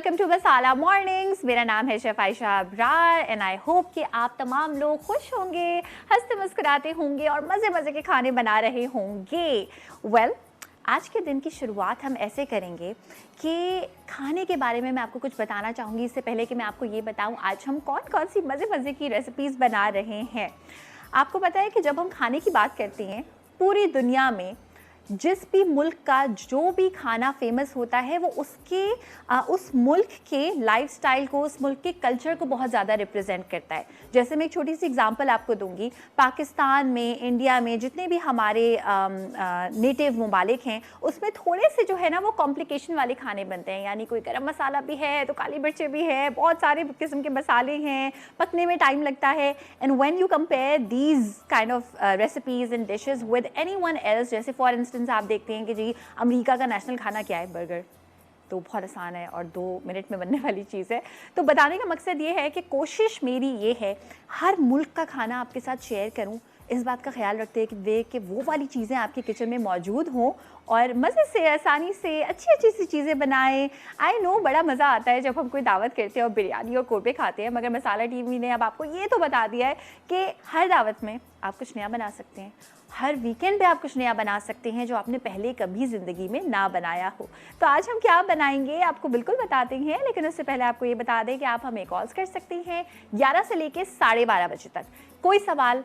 Welcome to masala mornings. मेरा नाम है chef Ayesha Abrar and I hope कि आप तमाम लोग खुश होंगे, हंसते मुस्कुराते होंगे और मज़े मज़े के खाने बना रहे होंगे। आज के दिन की शुरुआत हम ऐसे करेंगे कि खाने के बारे में मैं आपको कुछ बताना चाहूँगी। इससे पहले कि मैं आपको ये बताऊँ आज हम कौन कौन सी मज़े मज़े की रेसिपीज़ बना रहे हैं। आपको पता है कि जब हम खाने की बात करते हैं, पूरी दुनिया में जिस भी मुल्क का जो भी खाना फेमस होता है वो उस मुल्क के लाइफस्टाइल को, उस मुल्क के कल्चर को बहुत ज़्यादा रिप्रेजेंट करता है। जैसे मैं एक छोटी सी एग्जांपल आपको दूंगी। पाकिस्तान में, इंडिया में जितने भी हमारे नेटिव ममालिक हैं उसमें थोड़े से जो है ना वो कॉम्प्लिकेशन वाले खाने बनते हैं। यानी कोई गरम मसाला भी है तो काली मिर्चें भी है, बहुत सारे किस्म के मसाले हैं, पकने में टाइम लगता है। And when you compare these kind of recipes and dishes with anyone else, जैसे फॉर इंस्टेंस आप देखते हैं कि जी अमेरिका का नेशनल खाना क्या है, बर्गर, तो बहुत आसान है और 2 मिनट में बनने वाली चीज़ है। तो बताने का मकसद ये है कि कोशिश मेरी ये है हर मुल्क का खाना आपके साथ शेयर करूं, इस बात का ख्याल रखते हुए कि वो वाली चीज़ें आपके किचन में मौजूद हों और मज़े से, आसानी से अच्छी अच्छी सी चीज़ें बनाएं। आई नो बड़ा मज़ा आता है जब हम कोई दावत करते हैं और बिरयानी और कोरबे खाते हैं, मगर मसाला टीवी ने अब आपको ये तो बता दिया है कि हर दावत में आप कुछ नया बना सकते हैं, हर वीकेंड पे आप कुछ नया बना सकते हैं जो आपने पहले कभी ज़िंदगी में ना बनाया हो। तो आज हम क्या बनाएंगे आपको बिल्कुल बताते हैं, लेकिन उससे पहले आपको ये बता दें कि आप हमें कॉल्स कर सकते हैं 11 से लेकर 12:30 बजे तक। कोई सवाल,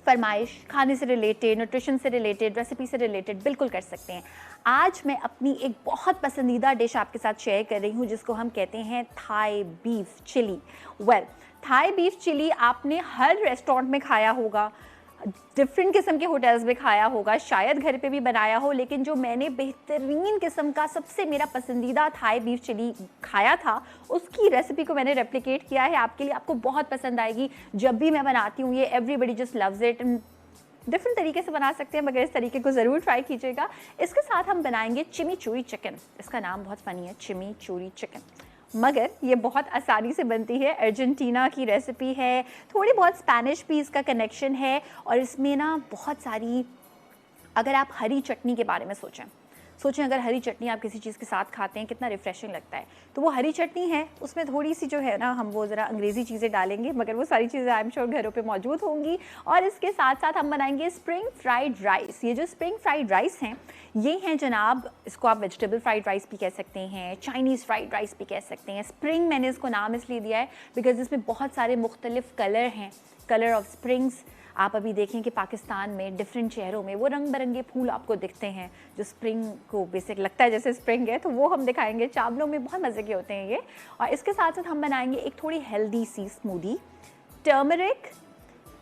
फरमाइश, खाने से रिलेटेड, न्यूट्रिशन से रिलेटेड, रेसिपी से रिलेटेड बिल्कुल कर सकते हैं। आज मैं अपनी एक बहुत पसंदीदा डिश आपके साथ शेयर कर रही हूँ जिसको हम कहते हैं Thai beef chilli. Thai beef chilli आपने हर रेस्टोरेंट में खाया होगा, डिफरेंट किस्म के होटल्स में खाया होगा, शायद घर पे भी बनाया हो, लेकिन जो मैंने बेहतरीन किस्म का सबसे मेरा पसंदीदा थाई बीफ चिली खाया था उसकी रेसिपी को मैंने रेप्लिकेट किया है आपके लिए। आपको बहुत पसंद आएगी। जब भी मैं बनाती हूँ ये everybody just loves it. Different तरीके से बना सकते हैं मगर इस तरीके को ज़रूर ट्राई कीजिएगा। इसके साथ हम बनाएंगे चिमीचूरी चिकन। इसका नाम बहुत फ़नी है, चिमीचूरी चिकन, मगर ये बहुत आसानी से बनती है। अर्जेंटीना की रेसिपी है, थोड़ी बहुत स्पेनिश भी इसका कनेक्शन है और इसमें ना बहुत सारी, अगर आप हरी चटनी के बारे में सोचें अगर हरी चटनी आप किसी चीज़ के साथ खाते हैं कितना रिफ्रेशिंग लगता है, तो वो हरी चटनी है, उसमें थोड़ी सी जो है ना हम वो ज़रा अंग्रेज़ी चीज़ें डालेंगे, मगर वो सारी चीज़ें आई एम श्योर घरों पे मौजूद होंगी। और इसके साथ साथ हम बनाएंगे स्प्रिंग फ्राइड राइस। ये जो स्प्रिंग फ्राइड राइस हैं ये हैं जनाब, इसको आप वेजिटेबल फ्राइड राइस भी कह सकते हैं, चाइनीज़ फ्राइड राइस भी कह सकते हैं। स्प्रिंग मैंने इसको नाम इसलिए दिया है बिकॉज इसमें बहुत सारे मुख्तलिफ कलर हैं, कलर ऑफ स्प्रिंग्स। आप अभी देखें कि पाकिस्तान में डिफरेंट शहरों में वो रंग बिरंगे फूल आपको दिखते हैं जो स्प्रिंग को बेसिक लगता है जैसे स्प्रिंग है, तो वो हम दिखाएंगे। चावलों में बहुत मज़े के होते हैं ये। और इसके साथ साथ हम बनाएंगे एक थोड़ी हेल्दी सी smoothie, turmeric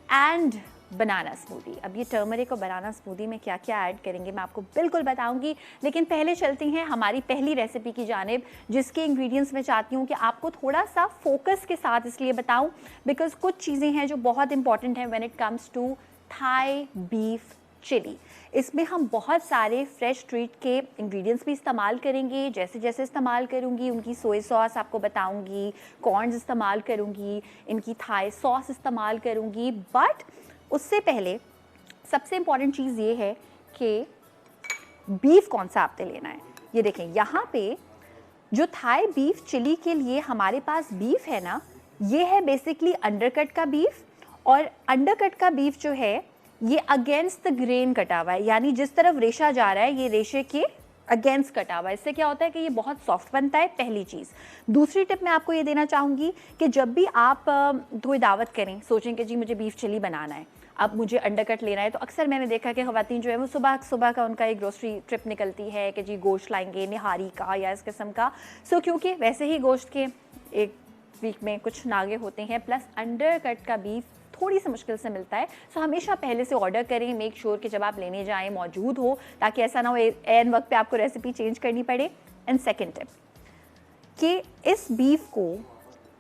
and banana smoothie. अब ये टर्मरिक और बनाना स्मूदी में क्या क्या ऐड करेंगे मैं आपको बिल्कुल बताऊंगी, लेकिन पहले चलती हैं हमारी पहली रेसिपी की जानिब, जिसके इंग्रेडिएंट्स मैं चाहती हूँ कि आपको थोड़ा सा फोकस के साथ इसलिए बताऊं बिकॉज कुछ चीज़ें हैं जो बहुत इंपॉर्टेंट हैं when it comes to Thai beef chilli. इसमें हम बहुत सारे फ्रेश ट्रीट के इंग्रेडिएंट्स भी इस्तेमाल करेंगे। जैसे जैसे इस्तेमाल करूँगी उनकी सोया सॉस आपको बताऊँगी, कॉर्न्स इस्तेमाल करूँगी, इनकी थाई सॉस इस्तेमाल करूँगी। बट उससे पहले सबसे इम्पॉर्टेंट चीज़ ये है कि बीफ कौन सा आपने लेना है। ये देखें यहाँ पे जो थाई बीफ चिली के लिए हमारे पास बीफ है ना, ये है बेसिकली अंडरकट का बीफ। और अंडरकट का बीफ जो है ये अगेंस्ट द ग्रेन कटा हुआ है, यानी जिस तरफ रेशा जा रहा है ये रेशे के अगेंस्ट कटा हुआ है। इससे क्या होता है कि ये बहुत सॉफ्ट बनता है, पहली चीज़। दूसरी टिप मैं आपको ये देना चाहूँगी कि जब भी आप कोई दावत करें, सोचें कि जी मुझे बीफ चिली बनाना है, अब मुझे अंडरकट लेना है, तो अक्सर मैंने देखा कि ख़वातीन जो है वो सुबह का उनका एक ग्रोसरी ट्रिप निकलती है कि जी गोश्त लाएंगे निहारी का या इस किस्म का। सो क्योंकि वैसे ही गोश्त के एक वीक में कुछ नागे होते हैं, प्लस अंडरकट का बीफ थोड़ी सी मुश्किल से मिलता है। सो हमेशा पहले से ऑर्डर करें, मेक श्योर कि जब आप लेने जाएं मौजूद हो, ताकि ऐसा ना हो एन वक्त पे आपको रेसिपी चेंज करनी पड़े। एंड सेकंड टिप कि इस बीफ को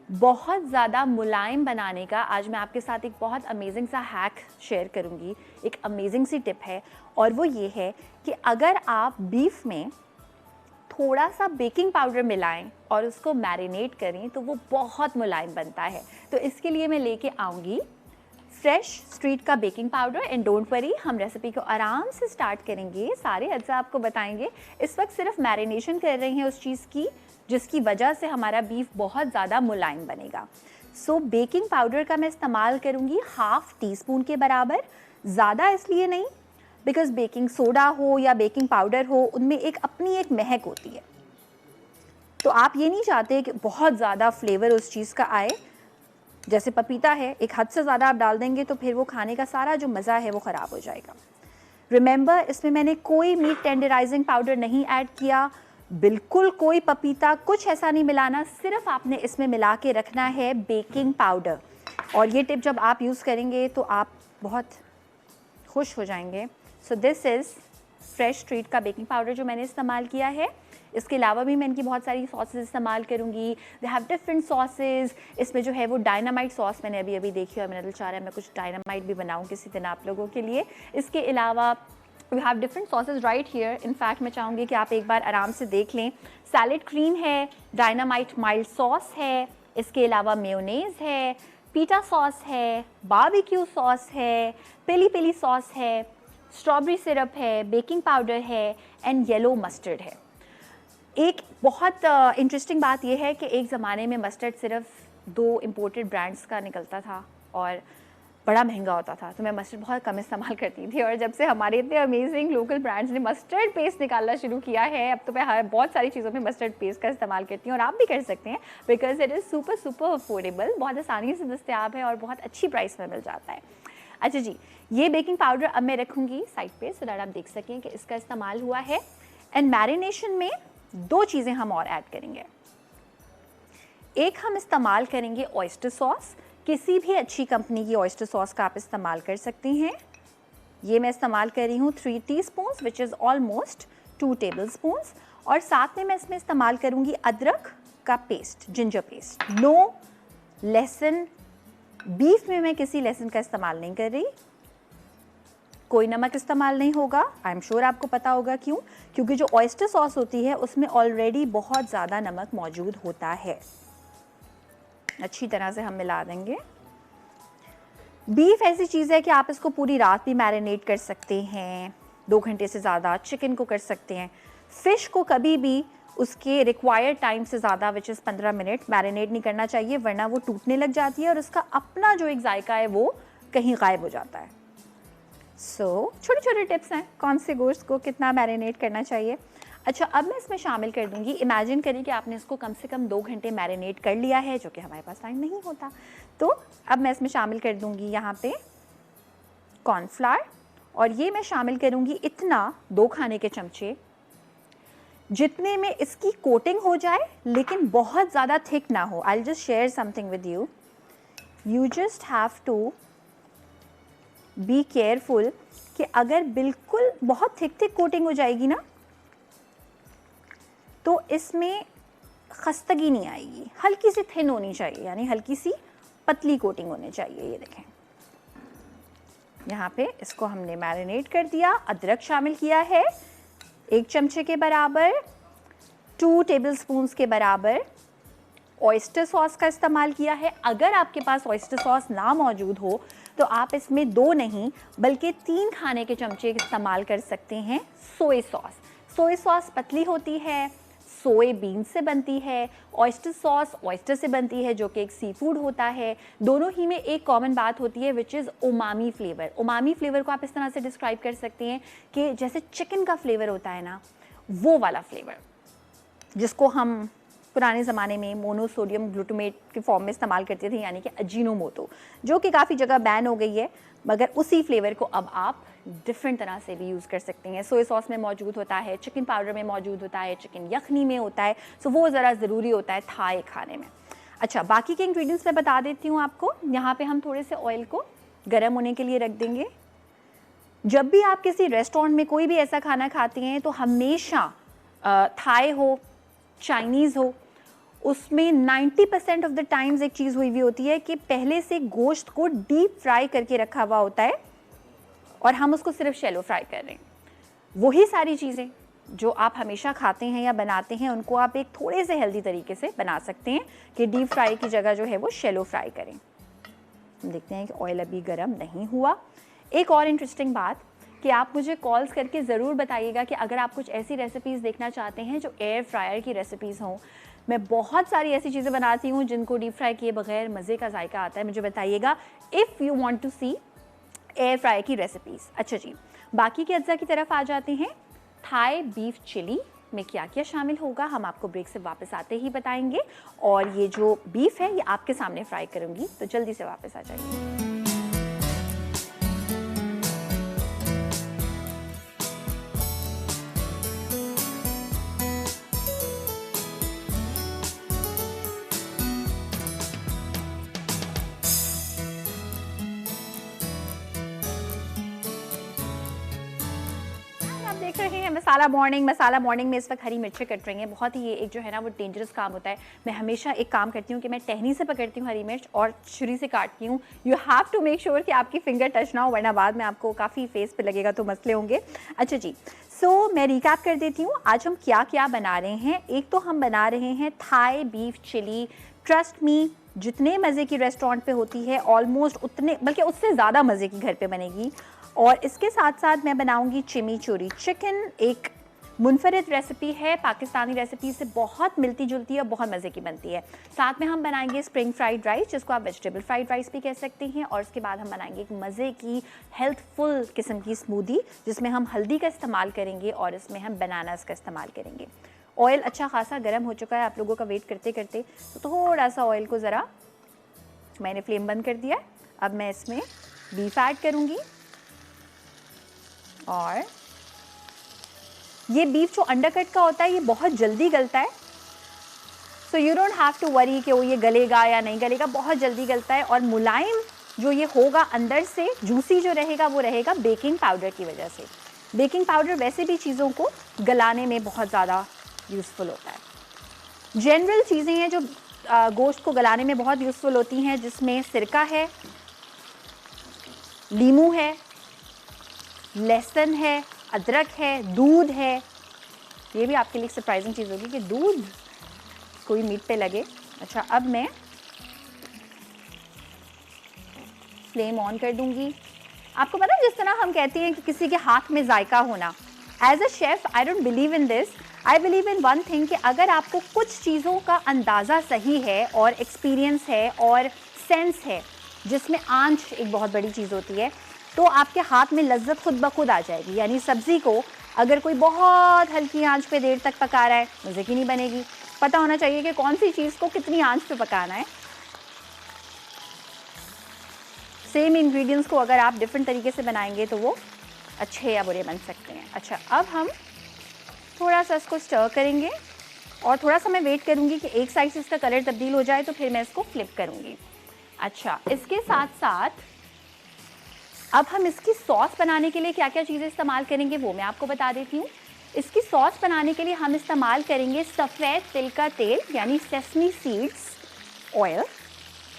बहुत ज़्यादा मुलायम बनाने का आज मैं आपके साथ एक बहुत अमेजिंग सा हैक शेयर करूंगी। एक अमेजिंग सी टिप है और वो ये है कि अगर आप बीफ में थोड़ा सा बेकिंग पाउडर मिलाएं और उसको मैरिनेट करें तो वो बहुत मुलायम बनता है। तो इसके लिए मैं लेके आऊँगी फ्रेश स्ट्रीट का baking powder. And don't worry, हम रेसिपी को आराम से स्टार्ट करेंगे, सारे अज्जा आपको बताएंगे। इस वक्त सिर्फ मैरिनेशन कर रहे हैं उस चीज़ की जिसकी वजह से हमारा बीफ बहुत ज़्यादा मुलायम बनेगा। सो बेकिंग पाउडर का मैं इस्तेमाल करूँगी 1/2 टीस्पून के बराबर, ज़्यादा इसलिए नहीं बिकॉज बेकिंग सोडा हो या बेकिंग पाउडर हो, उनमें अपनी एक महक होती है, तो आप ये नहीं चाहते कि बहुत ज़्यादा फ्लेवर उस चीज़ का आए। जैसे पपीता है, एक हद से ज़्यादा आप डाल देंगे तो फिर वो खाने का सारा जो मज़ा है वो ख़राब हो जाएगा। रिमेंबर, इसमें मैंने कोई मीट टेंडराइजिंग पाउडर नहीं ऐड किया, बिल्कुल कोई पपीता, कुछ ऐसा नहीं मिलाना। सिर्फ आपने इसमें मिला के रखना है बेकिंग पाउडर। और ये टिप जब आप यूज़ करेंगे तो आप बहुत खुश हो जाएंगे। So this is fresh street का बेकिंग पाउडर जो मैंने इस्तेमाल किया है। इसके अलावा भी मैं इनकी बहुत सारी सॉसेज इस्तेमाल करूँगी। They have different sausage. इसमें जो है वो डायनामाइट सॉस मैंने अभी देखी और मेरा दिल चाह रहा है मैं कुछ डायनामाइट भी बनाऊँ किसी दिन आप लोगों के लिए। इसके अलावा we have different sauces right here. In fact मैं चाहूँगी कि आप एक बार आराम से देख लें। सैलेड क्रीम है, डायनामाइट माइल्ड सॉस है, इसके अलावा मेयोनेज़ है, पीटा सॉस है, बारबेक्यू सॉस है, पेली पेली सॉस है, स्ट्रॉबेरी सिरप है, बेकिंग पाउडर है एंड येलो मस्टर्ड है। एक बहुत इंटरेस्टिंग बात यह है कि एक ज़माने में मस्टर्ड सिर्फ 2 इम्पोर्टेड ब्रांड्स का निकलता था और बड़ा महंगा होता था, तो मैं मस्टर्ड बहुत कम इस्तेमाल करती थी। और जब से हमारे इतने अमेजिंग लोकल ब्रांड्स ने मस्टर्ड पेस्ट निकालना शुरू किया है, अब तो मैं बहुत सारी चीज़ों में मस्टर्ड पेस्ट का इस्तेमाल करती हूँ और आप भी कर सकते हैं because it is super affordable, बहुत आसानी से दस्तियाब है और बहुत अच्छी प्राइस में मिल जाता है। अच्छा जी, ये बेकिंग पाउडर अब मैं रखूँगी साइड पे सो दैट आप देख सकें कि इसका इस्तेमाल हुआ है। एंड मैरिनेशन में 2 चीज़ें हम और ऐड करेंगे। एक हम इस्तेमाल करेंगे ऑयस्टर सॉस। किसी भी अच्छी कंपनी की ऑयस्टर सॉस का आप इस्तेमाल कर सकते हैं। ये मैं इस्तेमाल कर रही हूँ 3 teaspoons which is almost 2 tablespoons. और साथ में मैं इसमें इस्तेमाल करूँगी अदरक का पेस्ट, जिंजर पेस्ट। नो लहसुन, बीफ में मैं किसी लहसुन का इस्तेमाल नहीं कर रही। कोई नमक इस्तेमाल नहीं होगा। आई एम श्योर आपको पता होगा क्यों, क्योंकि जो ऑयस्टर सॉस होती है उसमें ऑलरेडी बहुत ज़्यादा नमक मौजूद होता है। अच्छी तरह से हम मिला देंगे। बीफ ऐसी चीज़ है कि आप इसको पूरी रात भी मैरिनेट कर सकते हैं, 2 घंटे से ज़्यादा। चिकन को कर सकते हैं। फ़िश को कभी भी उसके रिक्वायर्ड टाइम से ज़्यादा विच इज़ 15 मिनट मैरिनेट नहीं करना चाहिए, वरना वो टूटने लग जाती है और उसका अपना जो एक जायका है वो कहीं गायब हो जाता है। सो छोटे छोटे टिप्स हैं कौन से गोश्त को कितना मैरिनेट करना चाहिए। अच्छा, अब मैं इसमें शामिल कर दूंगी, इमेजिन करिए कि आपने इसको कम से कम 2 घंटे मैरिनेट कर लिया है, जो कि हमारे पास टाइम नहीं होता। तो अब मैं इसमें शामिल कर दूंगी यहाँ पे कॉर्नफ्लावर, और ये मैं शामिल करूँगी इतना 2 खाने के चमचे जितने में इसकी कोटिंग हो जाए लेकिन बहुत ज़्यादा थिक ना हो। I will just share something with you. You just have to be careful कि अगर बिल्कुल बहुत थिक कोटिंग हो जाएगी ना तो इसमें खस्तगी नहीं आएगी, हल्की सी थिन होनी चाहिए, यानी हल्की सी पतली कोटिंग होनी चाहिए। ये देखें, यहाँ पे इसको हमने मैरिनेट कर दिया। अदरक शामिल किया है 1 चमचे के बराबर, 2 टेबलस्पून्स के बराबर। ऑयस्टर सॉस का इस्तेमाल किया है। अगर आपके पास ऑयस्टर सॉस ना मौजूद हो तो आप इसमें 2 नहीं बल्कि 3 खाने के चमचे इस्तेमाल कर सकते हैं सोया सॉस। सोया सॉस पतली होती है, सोया बीन से बनती है। ऑयस्टर सॉस ऑयस्टर से बनती है जो कि एक सी फूड होता है। दोनों ही में एक कॉमन बात होती है which is umami flavour. Umami flavour को आप इस तरह से डिस्क्राइब कर सकते हैं कि जैसे चिकन का फ्लेवर होता है ना, वो वाला फ्लेवर, जिसको हम पुराने ज़माने में मोनोसोडियम ग्लूटामेट के फॉर्म में इस्तेमाल करते थे, यानी कि अजीनोमोटो, जो कि काफ़ी जगह बैन हो गई है, मगर उसी फ्लेवर को अब आप डिफरेंट तरह से भी यूज़ कर सकते हैं। सोया सॉस में मौजूद होता है, चिकन पाउडर में मौजूद होता है, चिकन यखनी में होता है, सो वो ज़रा ज़रूरी होता है थाई खाने में। अच्छा, बाकी के इंग्रेडिएंट्स मैं बता देती हूँ आपको। यहाँ पे हम थोड़े से ऑयल को गर्म होने के लिए रख देंगे। जब भी आप किसी रेस्टोरेंट में कोई भी ऐसा खाना खाते हैं तो हमेशा थाई हो, चाइनीज़ हो, उसमें 90% ऑफ द टाइम्स एक चीज़ हुई होती है कि पहले से गोश्त को डीप फ्राई करके रखा हुआ होता है और हम उसको सिर्फ शैलो फ्राई कर रहे हैं। वही सारी चीज़ें जो आप हमेशा खाते हैं या बनाते हैं, उनको आप एक थोड़े से हेल्दी तरीके से बना सकते हैं कि डीप फ्राई की जगह जो है वो शैलो फ्राई करें। हम देखते हैं कि ऑयल अभी गर्म नहीं हुआ। एक और इंटरेस्टिंग बात कि आप मुझे कॉल्स करके ज़रूर बताइएगा कि अगर आप कुछ ऐसी रेसिपीज़ देखना चाहते हैं जो एयर फ्रायर की रेसिपीज़ हों। मैं बहुत सारी ऐसी चीज़ें बनाती हूँ जिनको डीप फ्राई किए बगैर मज़े का जायका आता है। मुझे बताइएगा if you want to see air fry की रेसिपीज़। अच्छा जी, बाकी के अज्जा की तरफ आ जाते हैं। थाई बीफ चिली में क्या क्या शामिल होगा हम आपको ब्रेक से वापस आते ही बताएंगे। और ये जो बीफ है ये आपके सामने फ्राई करूँगी, तो जल्दी से वापस आ जाइए। देख रहे हैं मसाला मॉर्निंग में इस वक्त हरी मिर्चें कट रही हैं। बहुत ही ये एक जो है ना वो डेंजरस काम होता है। मैं हमेशा एक काम करती हूँ कि मैं टहनी से पकड़ती हूँ हरी मिर्च और छुरी से काटती हूँ। You have to make sure कि आपकी फिंगर टच ना हो, वरना बाद में आपको काफ़ी फेस पे लगेगा तो मसले होंगे। अच्छा जी, सो मैं रिकैप कर देती हूँ आज हम क्या क्या बना रहे हैं। एक तो हम बना रहे हैं Thai beef chilli. Trust me, जितने मज़े की रेस्टोरेंट पे होती है ऑलमोस्ट उतने, बल्कि उससे ज़्यादा मज़े की घर पे बनेगी। और इसके साथ साथ मैं बनाऊंगी चिमीचूरी चिकन। एक मुनफरिद रेसिपी है, पाकिस्तानी रेसिपी से बहुत मिलती जुलती है और बहुत मज़े की बनती है। साथ में हम बनाएंगे स्प्रिंग फ्राइड राइस, जिसको आप वेजिटेबल फ्राइड राइस भी कह सकते हैं। और उसके बाद हम बनाएंगे एक मज़े की हेल्थफुल किस्म की स्मूदी, जिसमें हम हल्दी का इस्तेमाल करेंगे और इसमें हम बनानास का इस्तेमाल करेंगे। ऑयल अच्छा खासा गर्म हो चुका है, आप लोगों का वेट करते करते, तो थोड़ा सा ऑयल को ज़रा मैंने फ्लेम बंद कर दिया। अब मैं इसमें बीफ ऐड करूँगी। और ये बीफ जो अंडरकट का होता है ये बहुत जल्दी गलता है, so you don't have to worry कि वो ये गलेगा या नहीं गलेगा, बहुत जल्दी गलता है। और मुलायम जो ये होगा अंदर से, जूसी जो रहेगा वो रहेगा बेकिंग पाउडर की वजह से। बेकिंग पाउडर वैसे भी चीज़ों को गलाने में बहुत ज़्यादा यूज़फुल होता है। जनरल चीज़ें हैं जो गोश्त को गलाने में बहुत यूज़फुल होती हैं, जिसमें सिरका है, लीमू है, लहसुन है, अदरक है, दूध है। ये भी आपके लिए सरप्राइजिंग चीज़ होगी कि दूध कोई मीट पे लगे। अच्छा, अब मैं फ्लेम ऑन कर दूंगी। आपको पता है जिस तरह हम कहते हैं कि किसी के हाथ में जायका होना, as a chef I don't believe in this. I believe in one thing कि अगर आपको कुछ चीज़ों का अंदाज़ा सही है और एक्सपीरियंस है और सेंस है, जिसमें आंच एक बहुत बड़ी चीज़ होती है, तो आपके हाथ में लज्जत खुद ब खुद आ जाएगी। यानी सब्ज़ी को अगर कोई बहुत हल्की आंच पे देर तक पका रहा है, मज़े की नहीं बनेगी। पता होना चाहिए कि कौन सी चीज़ को कितनी आंच पे पकाना है। सेम इंग्रेडिएंट्स को अगर आप डिफरेंट तरीके से बनाएंगे तो वो अच्छे या बुरे बन सकते हैं। अच्छा, अब हम थोड़ा सा इसको स्टर करेंगे और थोड़ा सा मैं वेट करूँगी कि एक साइड से इसका कलर तब्दील हो जाए, तो फिर मैं इसको फ्लिप करूँगी। अच्छा, इसके साथ साथ अब हम इसकी सॉस बनाने के लिए क्या क्या चीज़ें इस्तेमाल करेंगे वो मैं आपको बता देती हूँ। इसकी सॉस बनाने के लिए हम इस्तेमाल करेंगे सफ़ेद तिल का तेल, यानी सेसमी सीड्स ऑयल,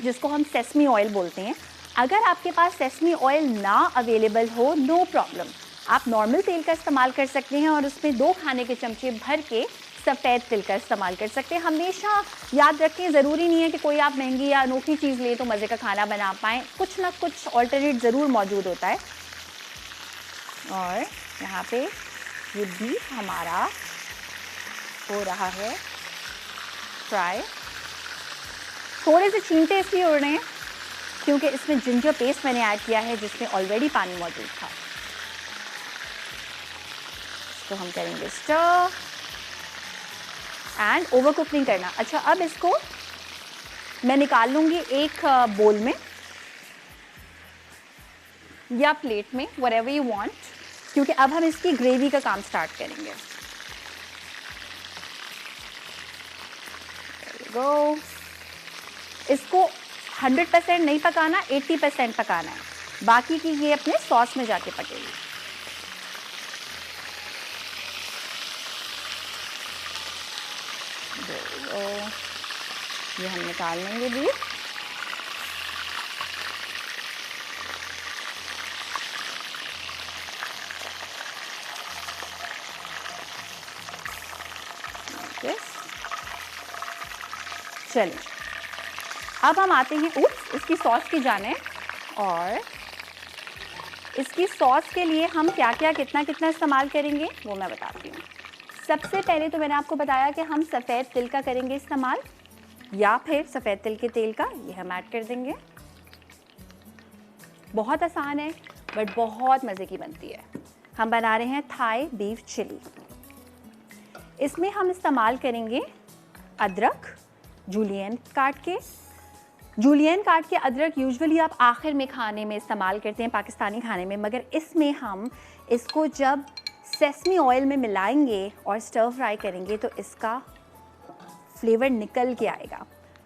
जिसको हम सेसमी ऑयल बोलते हैं। अगर आपके पास सेसमी ऑयल ना अवेलेबल हो, नो प्रॉब्लम, आप नॉर्मल तेल का इस्तेमाल कर सकते हैं और उसमें 2 खाने के चमचे भर के सफ़ेद तिल का इस्तेमाल कर सकते हैं। हमेशा याद रखें, ज़रूरी नहीं है कि कोई आप महंगी या अनोखी चीज़ लें तो मज़े का खाना बना पाएँ, कुछ ना कुछ ऑल्टरनेट ज़रूर मौजूद होता है। और यहाँ पे ये बीफ हमारा हो रहा है फ्राई। थोड़े से छींटे इसलिए उड़ रहे हैं क्योंकि इसमें जिंजर पेस्ट मैंने ऐड किया है, जिसमें ऑलरेडी पानी मौजूद था। इसको हम करेंगे स्टर एंड ओवर कुक नहीं करना। अच्छा, अब इसको मैं निकाल लूँगी एक बोल में या प्लेट में, व्हाटएवर यू वांट, क्योंकि अब हम इसकी ग्रेवी का काम स्टार्ट करेंगे। गो, इसको 100% नहीं पकाना, 80% पकाना है, बाकी की ये अपने सॉस में जाके पकेगी। ये हम निकाल लेंगे बीफ। चलिए, अब हम आते हैं इसकी सॉस की जाने। और इसकी सॉस के लिए हम क्या क्या कितना कितना इस्तेमाल करेंगे वो मैं बताती हूँ। सबसे पहले तो मैंने आपको बताया कि हम सफ़ेद तिल का करेंगे इस्तेमाल, या फिर सफ़ेद तिल के तेल का, ये हम ऐड कर देंगे। बहुत आसान है बट बहुत मज़े की बनती है। हम बना रहे हैं थाई बीफ चिली। इसमें हम इस्तेमाल करेंगे अदरक जूलियन काट के। जूलियन काट के अदरक यूजुअली आप आखिर में खाने में इस्तेमाल करते हैं पाकिस्तानी खाने में, मगर इसमें हम इसको जब सेसमी ऑयल में मिलाएंगे और स्टर फ्राई करेंगे तो इसका फ्लेवर निकल के आएगा।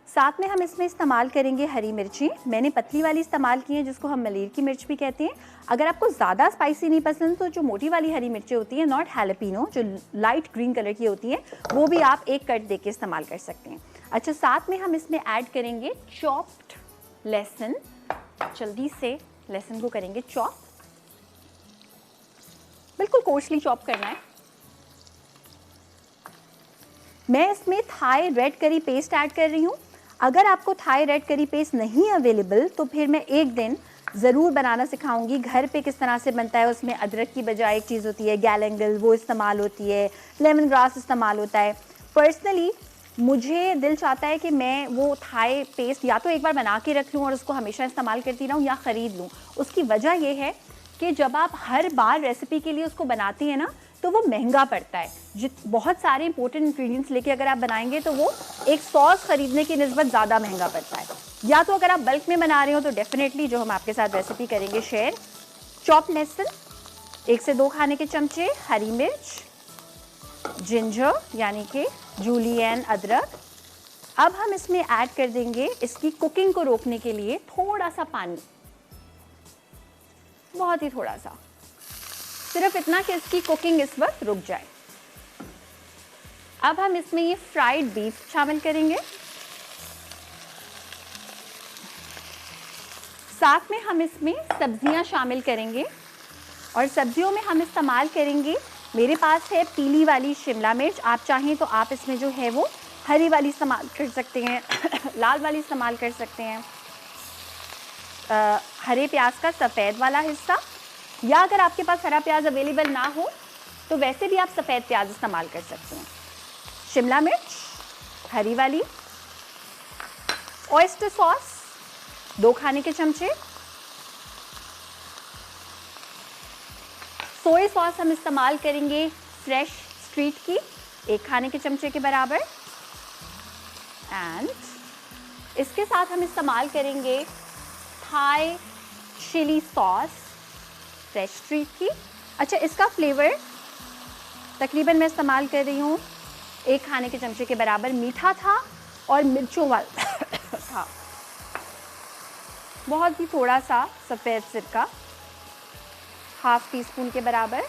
साथ में हम इसमें इस्तेमाल करेंगे हरी मिर्ची। मैंने पतली वाली इस्तेमाल की है जिसको हम मलेर की मिर्च भी कहते हैं। अगर आपको ज़्यादा स्पाइसी नहीं पसंद तो जो मोटी वाली हरी मिर्ची होती है, नॉट हैलपिनो, जो लाइट ग्रीन कलर की होती है, वो भी आप एक कट दे के इस्तेमाल कर सकते हैं। अच्छा, साथ में हम इसमें ऐड करेंगे चॉप्ड लहसुन। जल्दी से लहसुन को करेंगे चॉप, बिल्कुल कोर्सली चॉप करना है। मैं इसमें Thai red curry paste add कर रही हूँ। अगर आपको थाई रेड करी पेस्ट नहीं अवेलेबल तो फिर मैं एक दिन ज़रूर बनाना सिखाऊंगी घर पे किस तरह से बनता है। उसमें अदरक की बजाय एक चीज़ होती है गैलेंगल, वो इस्तेमाल होती है, लेमन ग्रास इस्तेमाल होता है। पर्सनली मुझे दिल चाहता है कि मैं वो थाई पेस्ट या तो एक बार बना के रख लूँ और उसको हमेशा इस्तेमाल करती रहूँ, या ख़रीद लूँ। उसकी वजह यह है कि जब आप हर बार रेसिपी के लिए उसको बनाती हैं ना तो वो महंगा पड़ता है। बहुत सारे इंपॉर्टेंट इंग्रेडिएंट्स लेके अगर आप बनाएंगे तो वो एक सॉस खरीदने की निस्बत ज़्यादा महंगा पड़ता है। या तो अगर आप बल्क में बना रहे हो तो डेफिनेटली जो हम आपके साथ रेसिपी करेंगे शेयर, चॉप लहसुन 1 से 2 खाने के चमचे, हरी मिर्च, जिंजर यानी कि जूलियन अदरक। अब हम इसमें ऐड कर देंगे इसकी कुकिंग को रोकने के लिए थोड़ा सा पानी, बहुत ही थोड़ा सा, सिर्फ इतना कि इसकी कुकिंग इस वक्त रुक जाए। अब हम इसमें ये फ्राइड बीफ शामिल करेंगे। साथ में हम इसमें सब्जियां शामिल करेंगे और सब्जियों में हम इस्तेमाल करेंगे, मेरे पास है पीली वाली शिमला मिर्च। आप चाहें तो आप इसमें जो है वो हरी वाली इस्तेमाल कर सकते हैं लाल वाली इस्तेमाल कर सकते हैं, हरे प्याज का सफ़ेद वाला हिस्सा, या अगर आपके पास हरा प्याज अवेलेबल ना हो तो वैसे भी आप सफ़ेद प्याज इस्तेमाल कर सकते हैं। शिमला मिर्च हरी वाली, ऑयस्टर सॉस 2 खाने के चमचे, सोया सॉस हम इस्तेमाल करेंगे फ्रेश स्ट्रीट की 1 खाने के चमचे के बराबर, एंड इसके साथ हम इस्तेमाल करेंगे Thai chilli sauce fresh street की। अच्छा, इसका फ्लेवर तकरीबन मैं इस्तेमाल कर रही हूँ 1 खाने के चमचे के बराबर। मीठा था और मिर्चों वाला था। बहुत ही थोड़ा सा सफ़ेद सिरका ½ टीस्पून के बराबर,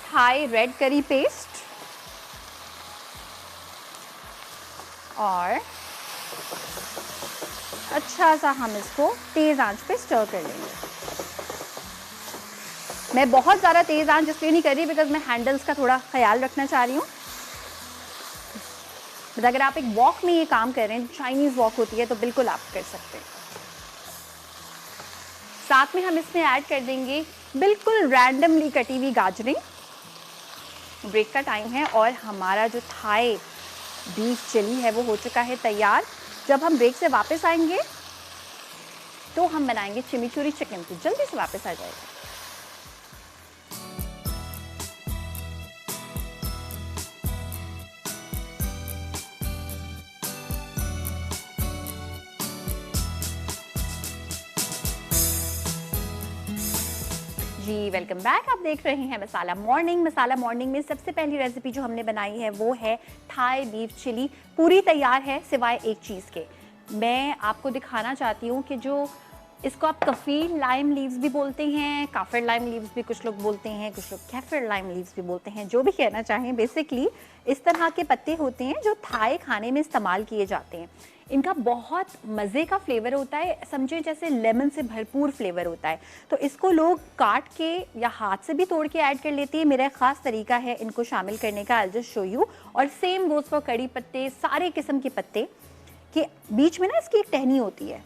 थाई रेड करी पेस्ट, और अच्छा सा हम इसको तेज़ आंच पे स्टर कर लेंगे। मैं बहुत ज़्यादा तेज़ आंच इसलिए नहीं कर रही बिकॉज मैं हैंडल्स का थोड़ा ख्याल रखना चाह रही हूँ। अगर आप एक वॉक में ये काम कर रहे हैं, चाइनीज़ वॉक होती है, तो बिल्कुल आप कर सकते हैं। साथ में हम इसमें ऐड कर देंगे बिल्कुल रैंडमली कटी हुई गाजरें। ब्रेक का टाइम है और हमारा जो थाई बीफ चिली है वो हो चुका है तैयार। जब हम ब्रेक से वापस आएंगे तो हम बनाएंगे चिमिचुरी चिकन, तो जल्दी से वापस आ जाएगा। जी वेलकम बैक। आप देख रहे हैं मसाला मॉर्निंग। मसाला मॉर्निंग में सबसे पहली रेसिपी जो हमने बनाई है वो है थाई बीफ चिली। पूरी तैयार है सिवाय एक चीज़ के। मैं आपको दिखाना चाहती हूँ कि जो इसको आप कफ़ीर लाइम लीव्स भी बोलते हैं, काफिर लाइम लीव्स भी कुछ लोग बोलते हैं, कुछ लोग कैफिर लाइम लीव्स भी बोलते हैं, जो भी कहना चाहें। बेसिकली इस तरह के पत्ते होते हैं जो थाई खाने में इस्तेमाल किए जाते हैं। इनका बहुत मज़े का फ्लेवर होता है, समझे जैसे लेमन से भरपूर फ्लेवर होता है। तो इसको लोग काट के या हाथ से भी तोड़ के ऐड कर लेते हैं। मेरा एक ख़ास तरीका है इनको शामिल करने का, आई जस्ट शो यू। और सेम गोज़ फॉर कड़ी पत्ते, सारे किस्म के पत्ते। कि बीच में ना इसकी एक टहनी होती है,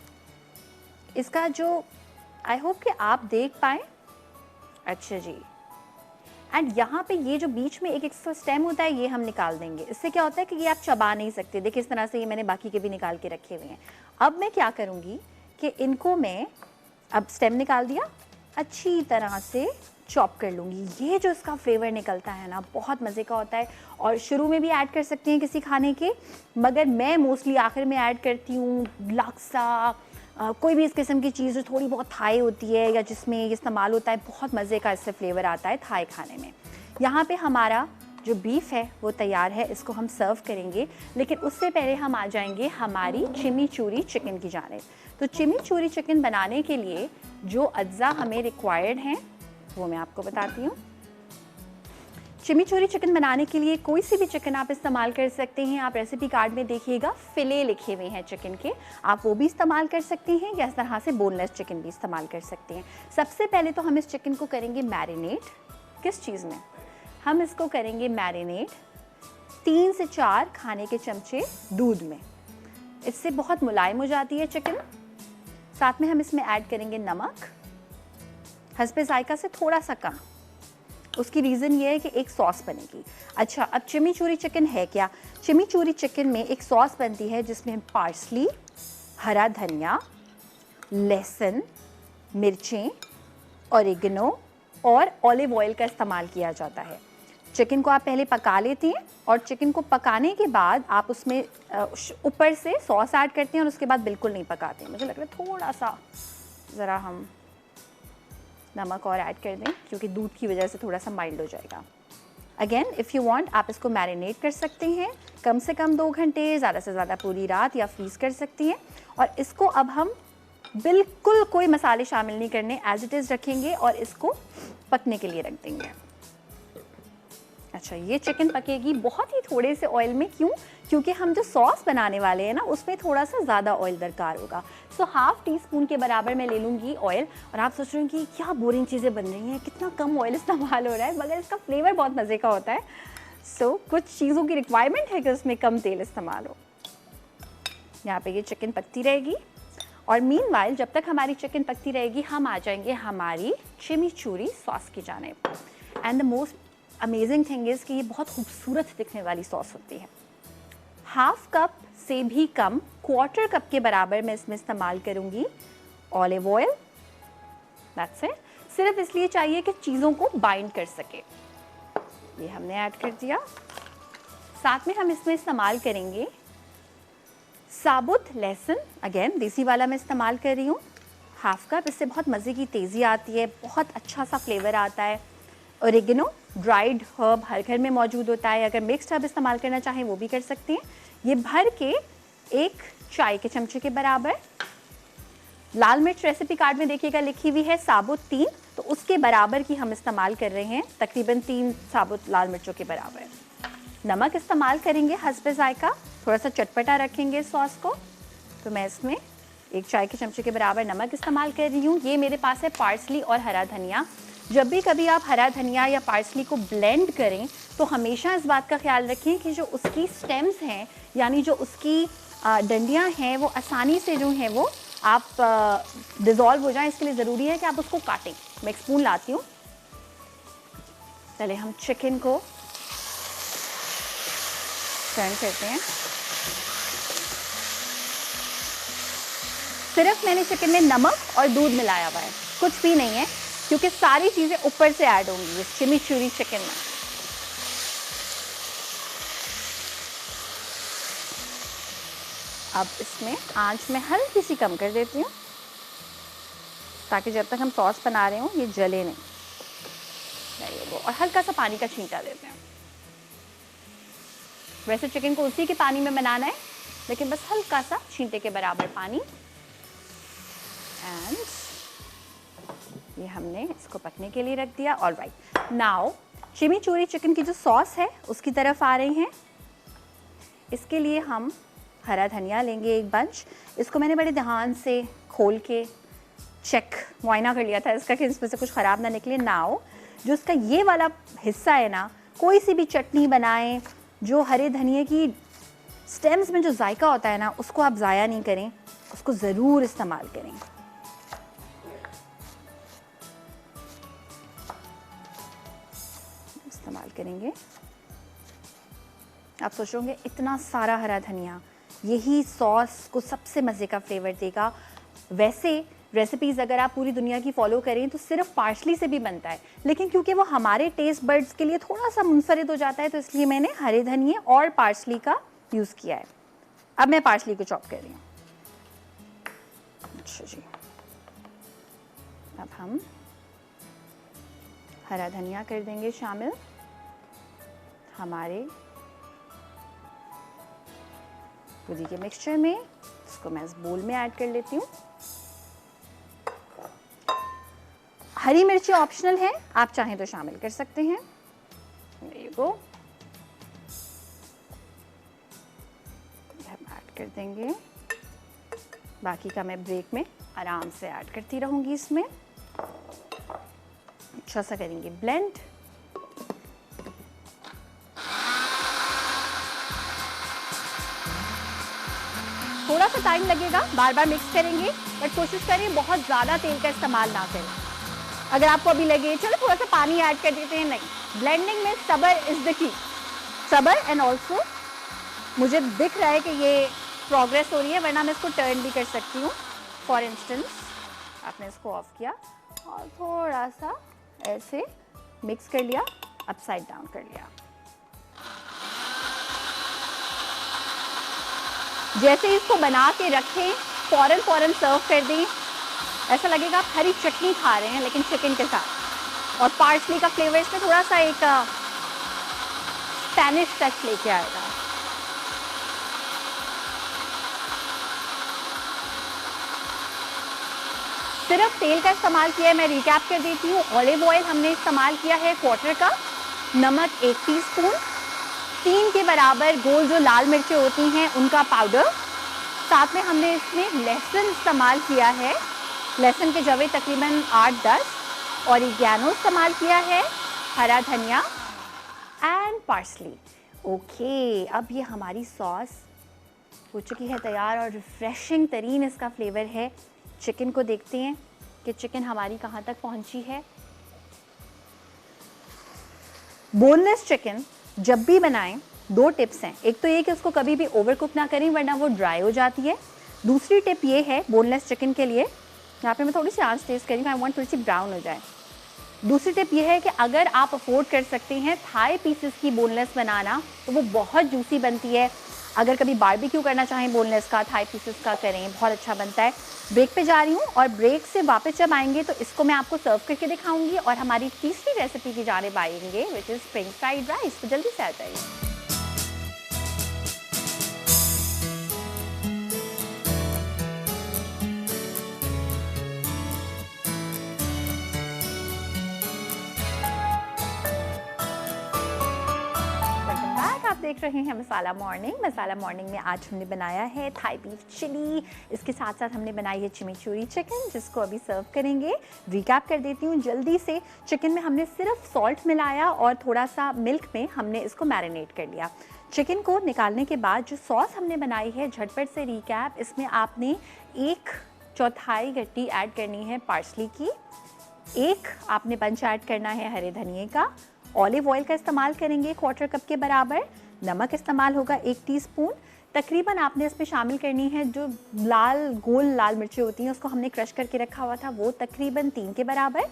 इसका जो, आई होप कि आप देख पाए। अच्छा जी, एंड यहाँ पे ये जो बीच में एक एक्स्ट्रा स्टेम होता है ये हम निकाल देंगे। इससे क्या होता है कि ये आप चबा नहीं सकते। देखिए इस तरह से ये मैंने बाकी के भी निकाल के रखे हुए हैं। अब मैं क्या करूँगी कि इनको मैं, अब स्टेम निकाल दिया, अच्छी तरह से चॉप कर लूँगी। ये जो इसका फ्लेवर निकलता है ना बहुत मज़े का होता है, और शुरू में भी ऐड कर सकते हैं किसी खाने के, मगर मैं मोस्टली आखिर में ऐड करती हूँ लाक्सा, कोई भी इस किस्म की चीज़ जो थोड़ी बहुत थाई होती है या जिसमें ये इस्तेमाल होता है। बहुत मज़े का इससे फ्लेवर आता है थाई खाने में। यहाँ पे हमारा जो बीफ है वो तैयार है, इसको हम सर्व करेंगे, लेकिन उससे पहले हम आ जाएंगे हमारी चिमिचूरी चिकन की जानिब। तो चिमिचूरी चिकन बनाने के लिए जो अज्जा हमें रिक्वायर्ड हैं वो मैं आपको बताती हूँ। चिमिचूरी चिकन बनाने के लिए कोई सी भी चिकन आप इस्तेमाल कर सकते हैं। आप रेसिपी कार्ड में देखिएगा फिले लिखे हुए हैं चिकन के, आप वो भी इस्तेमाल कर सकते हैं, या इस तरह से बोनलेस चिकन भी इस्तेमाल कर सकते हैं। सबसे पहले तो हम इस चिकन को करेंगे मैरिनेट। किस चीज़ में? हम इसको करेंगे मैरिनेट 3 से 4 खाने के चमचे दूध में। इससे बहुत मुलायम हो जाती है चिकन। साथ में हम इसमें ऐड करेंगे नमक, हस्बे जायका से थोड़ा सा कम। उसकी रीज़न ये है कि एक सॉस बनेगी। अच्छा, अब चिमिचूरी चिकन है क्या? चिमिचूरी चिकन में एक सॉस बनती है जिसमें पार्सली, हरा धनिया, लहसुन, मिर्चें, ऑरिगेनो और ऑलिव ऑयल का इस्तेमाल किया जाता है। चिकन को आप पहले पका लेते हैं और चिकन को पकाने के बाद आप उसमें ऊपर से सॉस ऐड करते हैं और उसके बाद बिल्कुल नहीं पकाते। मुझे लग रहा है थोड़ा सा ज़रा हम नमक और ऐड कर दें क्योंकि दूध की वजह से थोड़ा सा माइल्ड हो जाएगा। अगेन इफ़ यू वांट आप इसको मैरिनेट कर सकते हैं कम से कम 2 घंटे, ज़्यादा से ज़्यादा पूरी रात, या फ्रीज़ कर सकती हैं। और इसको अब हम बिल्कुल कोई मसाले शामिल नहीं करने, एज इट इज़ रखेंगे और इसको पकने के लिए रख देंगे। अच्छा, ये चिकन पकेगी बहुत ही थोड़े से ऑयल में। क्यों? क्योंकि हम जो सॉस बनाने वाले हैं ना उसमें थोड़ा सा ज़्यादा ऑयल दरकार होगा। सो ½ टीस्पून के बराबर मैं ले लूँगी ऑयल। और आप सोच रहे हैं कि क्या बोरिंग चीज़ें बन रही हैं, कितना कम ऑयल इस्तेमाल हो रहा है, मगर इसका फ्लेवर बहुत मज़े का होता है। सो कुछ चीज़ों की रिक्वायरमेंट है कि उसमें कम तेल इस्तेमाल हो। यहाँ पे ये चिकन पकती रहेगी और मीनवाइल जब तक हमारी चिकन पकती रहेगी हम आ जाएंगे हमारी चिमिचूरी सॉस की जानिब। And the most amazing thing is कि ये बहुत खूबसूरत दिखने वाली सॉस होती है। ½ कप से भी कम, 1/4 कप के बराबर मैं इसमें इस्तेमाल करूँगी ऑलिव ऑयल। That's it. सिर्फ इसलिए चाहिए कि चीज़ों को बाइंड कर सके। ये हमने ऐड कर दिया। साथ में हम इसमें इस्तेमाल करेंगे साबुत लहसुन। अगेन देसी वाला मैं इस्तेमाल कर रही हूँ, ½ कप। इससे बहुत मज़े की तेज़ी आती है, बहुत अच्छा सा फ्लेवर आता है। ऑरिगेनो, ड्राइड हर्ब हर घर में मौजूद होता है। अगर मिक्स्ड हर्ब इस्तेमाल करना चाहें वो भी कर सकते हैं। ये भर के 1 चाय के चमचे के बराबर। लाल मिर्च रेसिपी कार्ड में देखिएगा लिखी हुई है साबुत 3, तो उसके बराबर की हम इस्तेमाल कर रहे हैं, तकरीबन 3 साबुत लाल मिर्चों के बराबर। नमक इस्तेमाल करेंगे हस्बे जायका, थोड़ा सा चटपटा रखेंगे इस सॉस को। तो मैं इसमें 1 चाय के चमचे के बराबर नमक इस्तेमाल कर रही हूँ। ये मेरे पास है पार्सली और हरा धनिया। जब भी कभी आप हरा धनिया या पार्सली को ब्लेंड करें तो हमेशा इस बात का ख्याल रखें कि जो उसकी स्टेम्स हैं, यानी जो उसकी डंडियाँ हैं, वो आसानी से जो हैं वो आप डिज़ोल्व हो जाएं। इसके लिए ज़रूरी है कि आप उसको काटें। मैं एक स्पून लाती हूँ। पहले हम चिकन को टर्न करते हैं। सिर्फ मैंने चिकन में नमक और दूध मिलाया हुआ है, कुछ भी नहीं है, क्योंकि सारी चीज़ें ऊपर से ऐड होंगी इस चिमिचूरी चिकन में। अब इसमें आंच में हल्की सी कम कर देती हूँ ताकि जब तक हम सॉस बना रहे हों ये जले नहीं। और हल्का सा पानी का छींटा देते हैं। वैसे चिकन को उसी के पानी में बनाना है, लेकिन बस हल्का सा छींटे के बराबर पानी। एंड ये हमने इसको पकने के लिए रख दिया। ऑलराइट, नाउ चिमिचूरी चिकन की जो सॉस है उसकी तरफ आ रही हैं। इसके लिए हम हरा धनिया लेंगे 1 बंच। इसको मैंने बड़े ध्यान से खोल के चेक मुआयना कर लिया था इसका कि इसमें से कुछ ख़राब ना निकले। नाउ जो इसका ये वाला हिस्सा है ना, कोई सी भी चटनी बनाएं, जो हरे धनिए की स्टेम्स में जो जायका होता है ना, उसको आप ज़ाया नहीं करें, उसको ज़रूर इस्तेमाल करें। इस्तेमाल करेंगे। आप सोचोगे इतना सारा हरा धनिया, यही सॉस को सबसे मज़े का फ्लेवर देगा। वैसे रेसिपीज़ अगर आप पूरी दुनिया की फॉलो करें तो सिर्फ पार्सली से भी बनता है, लेकिन क्योंकि वो हमारे टेस्ट बर्ड्स के लिए थोड़ा सा मुनफरिद हो जाता है, तो इसलिए मैंने हरे धनिए और पार्सली का यूज़ किया है। अब मैं पार्सली को चॉप कर रही हूँ। अच्छा जी, अब हम हरा धनिया कर देंगे शामिल हमारे पूरी के मिक्सचर में। इसको मैं इस बोल में ऐड कर लेती हूँ। हरी मिर्ची ऑप्शनल है, आप चाहें तो शामिल कर सकते हैं। There you go। हम ऐड कर देंगे, बाकी का मैं ब्रेक में आराम से ऐड करती रहूंगी। इसमें अच्छा सा करेंगे ब्लेंड। थोड़ा सा टाइम लगेगा, बार बार मिक्स करेंगे, बट कोशिश करें बहुत ज़्यादा तेल का इस्तेमाल ना करें। अगर आपको अभी लगे चलो थोड़ा सा पानी ऐड कर देते हैं, नहीं, ब्लेंडिंग में सबर इज द की। सबर एंड ऑल्सो मुझे दिख रहा है कि ये प्रोग्रेस हो रही है, वरना मैं इसको टर्न भी कर सकती हूँ। फॉर इंस्टेंस आपने इसको ऑफ किया और थोड़ा सा ऐसे मिक्स कर लिया, अपसाइड डाउन कर लिया। जैसे इसको बना के रखें, फौरन सर्व कर दें। ऐसा लगेगा आप हरी चटनी खा रहे हैं, लेकिन चिकन के साथ। और पार्सली का फ्लेवर इसमें थोड़ा सा एक स्पेनिश टच लेके आएगा। सिर्फ तेल का इस्तेमाल किया है, मैं रिकैप कर देती हूँ। ऑलिव ऑयल हमने इस्तेमाल किया है 1/4 कप, नमक 1 टीस्पून, 3 के बराबर गोल जो लाल मिर्चें होती हैं उनका पाउडर, साथ में हमने इसमें लहसुन इस्तेमाल किया है, लहसुन के जवे तकरीबन 8-10, ऑरिगैनो इस्तेमाल किया है, हरा धनिया एंड पार्सली। ओके, अब ये हमारी सॉस हो चुकी है तैयार और रिफ्रेशिंग तरीन इसका फ्लेवर है। चिकन को देखते हैं कि चिकन हमारी कहाँ तक पहुँची है। बोनलेस चिकन जब भी बनाएं, 2 टिप्स हैं। एक तो ये कि उसको कभी भी ओवर कुक ना करें, वरना वो ड्राई हो जाती है। दूसरी टिप ये है बोनलेस चिकन के लिए, यहाँ पे मैं थोड़ी सी आंच तेज़ करेंगे, आई वांट थोड़ी सी ब्राउन हो जाए। दूसरी टिप ये है कि अगर आप अफोर्ड कर सकते हैं थाई पीसेस की बोनलेस बनाना, तो वो बहुत जूसी बनती है। अगर कभी बारबेक्यू करना चाहें बोनलेस का, थाई पीसेस का करें, बहुत अच्छा बनता है। ब्रेक पे जा रही हूँ और ब्रेक से वापस जब आएंगे तो इसको मैं आपको सर्व करके दिखाऊंगी और हमारी तीसरी रेसिपी की जानिब आएंगे, which is spring fried rice. तो जल्दी से आ जाइए। देख रहे हैं मसाला मॉर्निंग में आज हमने बनाया है थाई बीफ चिली। इसके साथ साथ हमने बनाई है चिमिचूरी चिकन, जिसको अभी सर्व करेंगे। रिकैप कर देती हूँ जल्दी से। चिकन में हमने सिर्फ सॉल्ट मिलाया और थोड़ा सा मिल्क में हमने इसको मैरिनेट कर लिया। चिकन को निकालने के बाद जो सॉस हमने बनाई है, झटपट से रिकैप, इसमें आपने 1/4 गट्टी ऐड करनी है पार्सली की, 1 आपने बंच ऐड करना है हरे धनिए का, ऑलिव ऑयल का इस्तेमाल करेंगे 1/4 कप के बराबर, नमक इस्तेमाल होगा 1 टीस्पून। तकरीबन आपने इसमें शामिल करनी है जो गोल लाल मिर्चें होती हैं, उसको हमने क्रश करके रखा हुआ था, वो तकरीबन 3 के बराबर।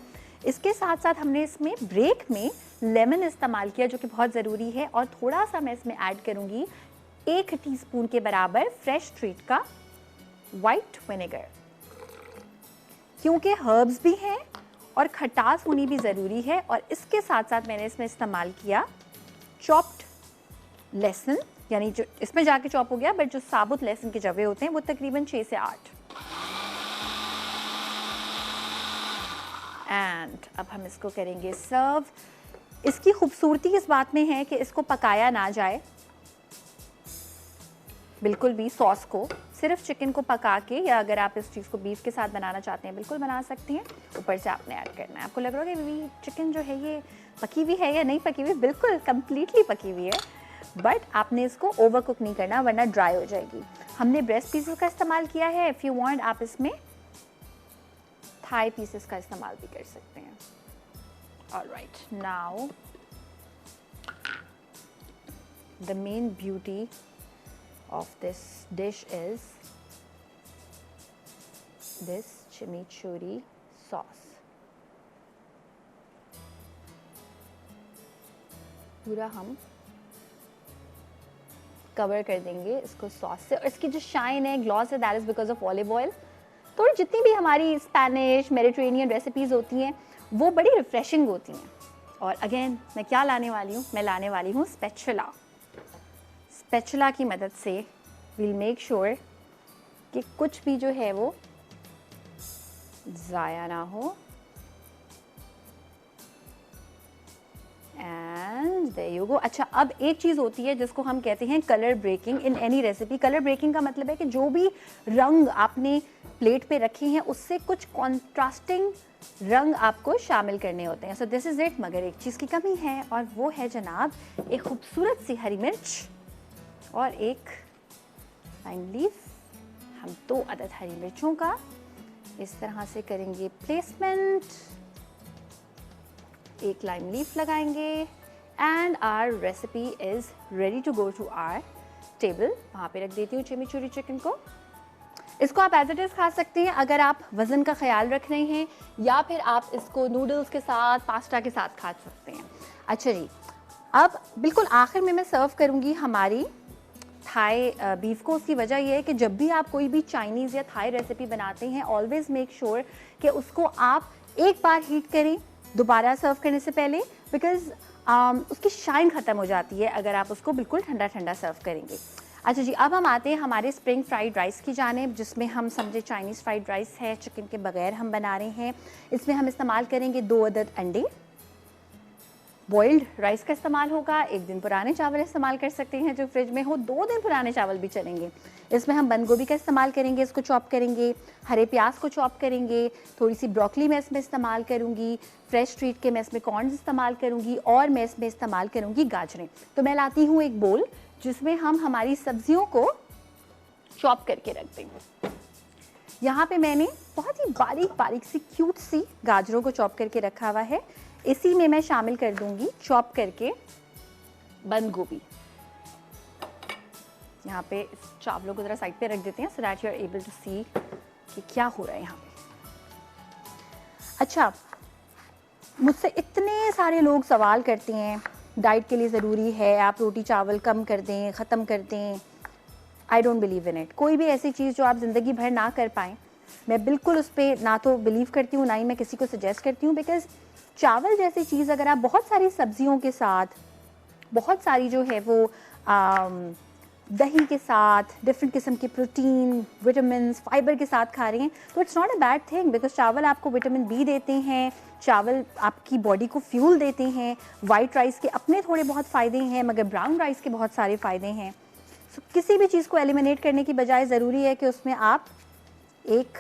इसके साथ साथ हमने इसमें ब्रेक में लेमन इस्तेमाल किया, जो कि बहुत ज़रूरी है। और थोड़ा सा मैं इसमें ऐड करूँगी 1 टीस्पून के बराबर फ्रेश ट्रीट का वाइट विनेगर, क्योंकि हर्ब्स भी हैं और खटास होनी भी ज़रूरी है। और इसके साथ साथ मैंने इसमें इस्तेमाल किया चॉप्ड लहसुन, यानी जो इसमें जाके चॉप हो गया, बट जो साबुत लहसुन के जवे होते हैं वो तकरीबन 6 से 8। एंड अब हम इसको करेंगे सर्व। इसकी खूबसूरती इस बात में है कि इसको पकाया ना जाए बिल्कुल भी, सॉस को सिर्फ चिकन को पका के, या अगर आप इस चीज़ को बीफ के साथ बनाना चाहते हैं बिल्कुल बना सकती हैं। ऊपर से आपने ऐड करना है। आपको लग रहा है कि चिकन जो है ये पकी हुई है या नहीं पकी हुई, बिल्कुल कंप्लीटली पकी हुई है। बट आपने इसको ओवर कुक नहीं करना वरना ड्राई हो जाएगी। हमने ब्रेस्ट पीसेस का इस्तेमाल किया है, इफ़ यू वांट आप इसमें थाई पीसेस का इस्तेमाल भी कर सकते हैं। Alright, now the main beauty of this dish is this chimichurri sauce। पूरा हम कवर कर देंगे इसको सॉस से, और इसकी जो शाइन है, ग्लॉस है, that is because of olive oil. तो जितनी भी हमारी स्पेनिश मेडिटेरेनियन रेसिपीज होती हैं वो बड़ी रिफ्रेशिंग होती हैं। और अगेन मैं क्या लाने वाली हूँ, मैं लाने वाली हूँ स्पैचुला। स्पैचुला की मदद से वील मेक श्योर कि कुछ भी जो है वो ज़ाया ना हो। And there you go. अच्छा, अब एक चीज़ होती है जिसको हम कहते हैं colour breaking in any recipe. Colour breaking का मतलब है कि जो भी रंग आपने प्लेट पे रखे हैं उससे कुछ कॉन्ट्रास्टिंग रंग आपको शामिल करने होते हैं। So this is it. मगर एक चीज़ की कमी है और वो है जनाब एक खूबसूरत सी हरी मिर्च और एक लाइम लीफ। हम 2 अदद हरी मिर्चों का इस तरह से करेंगे प्लेसमेंट, एक लाइम लीफ लगाएंगे and our recipe is ready to go to our table. वहाँ पे रख देती हूँ चिमिचुरी चिकन को। इसको आप एज इट इज़ खा सकते हैं अगर आप वज़न का ख्याल रख रहे हैं, या फिर आप इसको नूडल्स के साथ, पास्ता के साथ खा सकते हैं। अच्छा जी, अब बिल्कुल आखिर में मैं सर्व करूँगी हमारी थाई बीफ को। उसकी वजह यह है कि जब भी आप कोई भी चाइनीज़ या थाई रेसिपी बनाते हैं, ऑलवेज़ मेक श्योर कि उसको आप एक बार हीट करें दोबारा सर्व करने से पहले, बिकॉज़ उसकी शाइन ख़त्म हो जाती है अगर आप उसको बिल्कुल ठंडा ठंडा सर्व करेंगे। अच्छा जी, अब हम आते हैं हमारे स्प्रिंग फ्राइड राइस की जानिब, जिसमें हम समझे चाइनीज़ फ्राइड राइस है, चिकन के बगैर हम बना रहे हैं। इसमें हम इस्तेमाल करेंगे 2 अदद अंडे, बॉइल्ड राइस का इस्तेमाल होगा। 1 दिन पुराने चावल इस्तेमाल कर सकते हैं जो फ्रिज में हो, 2 दिन पुराने चावल भी चलेंगे। इसमें हम बंद गोभी का इस्तेमाल करेंगे, इसको चॉप करेंगे, हरे प्याज को चॉप करेंगे, थोड़ी सी ब्रोकली मैं इसमें इस्तेमाल करूँगी, फ्रेश ट्रीट के मैं इसमें कॉर्न्स इस्तेमाल करूँगी, और मैं इसमें इस्तेमाल करूँगी गाजरें। तो मैं लाती हूँ एक बोल जिसमें हम हमारी सब्जियों को चॉप करके रख देंगे। यहाँ पे मैंने बहुत ही बारीक बारीक सी क्यूट सी गाजरों को चॉप करके रखा हुआ है। इसी में मैं शामिल कर दूंगी चॉप करके बंद गोभी। यहाँ पे इस चावलों को ज़रा साइड पे रख देते हैं so that you are able to see कि क्या हो रहा है यहाँ पे। अच्छा, मुझसे इतने सारे लोग सवाल करते हैं डाइट के लिए ज़रूरी है आप रोटी चावल कम कर दें, ख़त्म कर दें। आई डोंट बिलीव इन इट। कोई भी ऐसी चीज़ जो आप ज़िंदगी भर ना कर पाएँ, मैं बिल्कुल उस पर ना तो बिलीव करती हूँ, ना ही मैं किसी को सजेस्ट करती हूँ। बिकॉज़ चावल जैसी चीज़ अगर आप बहुत सारी सब्जियों के साथ, बहुत सारी जो है वो दही के साथ, डिफरेंट किस्म के प्रोटीन, विटामिन, फाइबर के साथ खा रहे हैं, तो it's not a bad thing. Because चावल आपको विटामिन बी देते हैं, चावल आपकी बॉडी को फ्यूल देते हैं। वाइट राइस के अपने थोड़े बहुत फ़ायदे हैं, मगर ब्राउन राइस के बहुत सारे फ़ायदे हैं। सो किसी भी चीज़ को एलिमिनेट करने की बजाय ज़रूरी है कि उसमें आप एक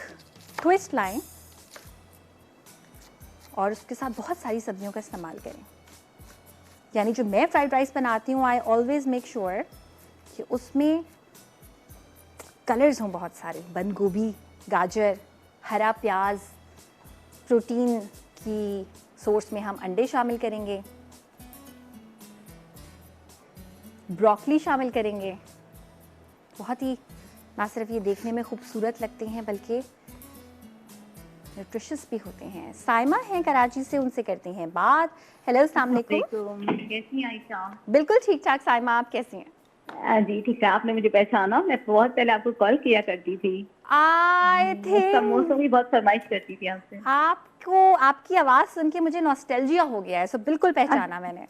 ट्विस्ट लाएं और उसके साथ बहुत सारी सब्जियों का इस्तेमाल करें। यानी जो मैं फ्राइड राइस बनाती हूँ, आई ऑलवेज़ मेक श्योर कि उसमें कलर्स हों बहुत सारे, बंद गोभी, गाजर, हरा प्याज, प्रोटीन की सोर्स में हम अंडे शामिल करेंगे, ब्रोकली शामिल करेंगे। बहुत ही ना सिर्फ ये देखने में खूबसूरत लगते हैं बल्कि न्यूट्रिशियस भी होते हैं। साइमा हैं कराची से, उनसे करते हैं बात। हेलो, अस्सलाम वालेकुम। कैसी हैं आयशा? बिल्कुल ठीक ठाक। साइमा, आप कैसी हैं? जी ठीक है। आपने मुझे पहचाना? मैं बहुत पहले आपको कॉल किया करती थी। आई समोसों थिंक की बहुत फरमाइश करती थी आपसे। आपको आपकी आवाज़ सुन के मुझे नॉस्टैल्जिया हो गया है, सो बिल्कुल पहचाना मैंने।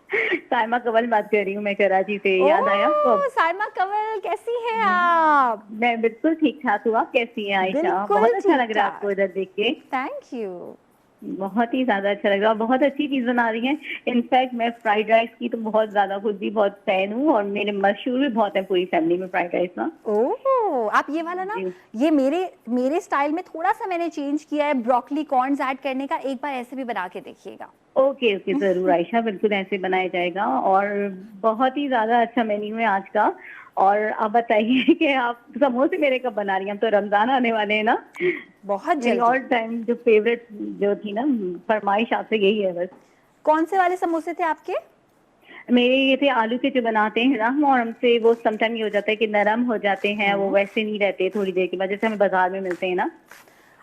साइमा कवल बात कर रही हूँ मैं, कराची से। याद आया आपको? ओह, साइमा कंवल, कैसी हैं आप? मैं बिल्कुल ठीक ठाक हूँ। आप कैसी हैं आयशा? बिल्कुल बहुत अच्छा ठीक लग रहा है ठाक। आपको इधर देख के। Thank you. बहुत ही ज्यादा अच्छा लग रहा है, बहुत अच्छी चीज बना रही हैं। इनफैक्ट मैं फ्राइड राइस की तो बहुत ज्यादा खुद भी बहुत फैन हूँ, और मेरे मशहूर भी बहुत है पूरी फैमिली में फ्राइड राइस ना। ओह, आप ये वाला ना, जी। ये मेरे स्टाइल में थोड़ा सा मैंने चेंज किया है, ब्रोकली कॉर्न्स ऐड करने का। एक बार ऐसे भी बना के देखिएगा। ओके ओके, जरूर आयशा, बिल्कुल ऐसे बनाया जाएगा। और बहुत ही ज्यादा अच्छा मेन्यू है आज का। और आप बताइए कि आप समोसे मेरे कब बना रही हैं? हम तो रमजान आने वाले हैं ना। बहुत मेरी जल्दी। ऑल टाइम जो फेवरेट जो थी ना फरमाइश आपसे यही है बस। कौन से वाले समोसे थे आपके? मेरे ये थे आलू के जो बनाते हैं ना हम, और हमसे वो समटाइम ये हो जाता है कि नरम हो जाते हैं, वो वैसे नहीं रहते थोड़ी देर के बाद जैसे हमें बाजार में मिलते हैं ना।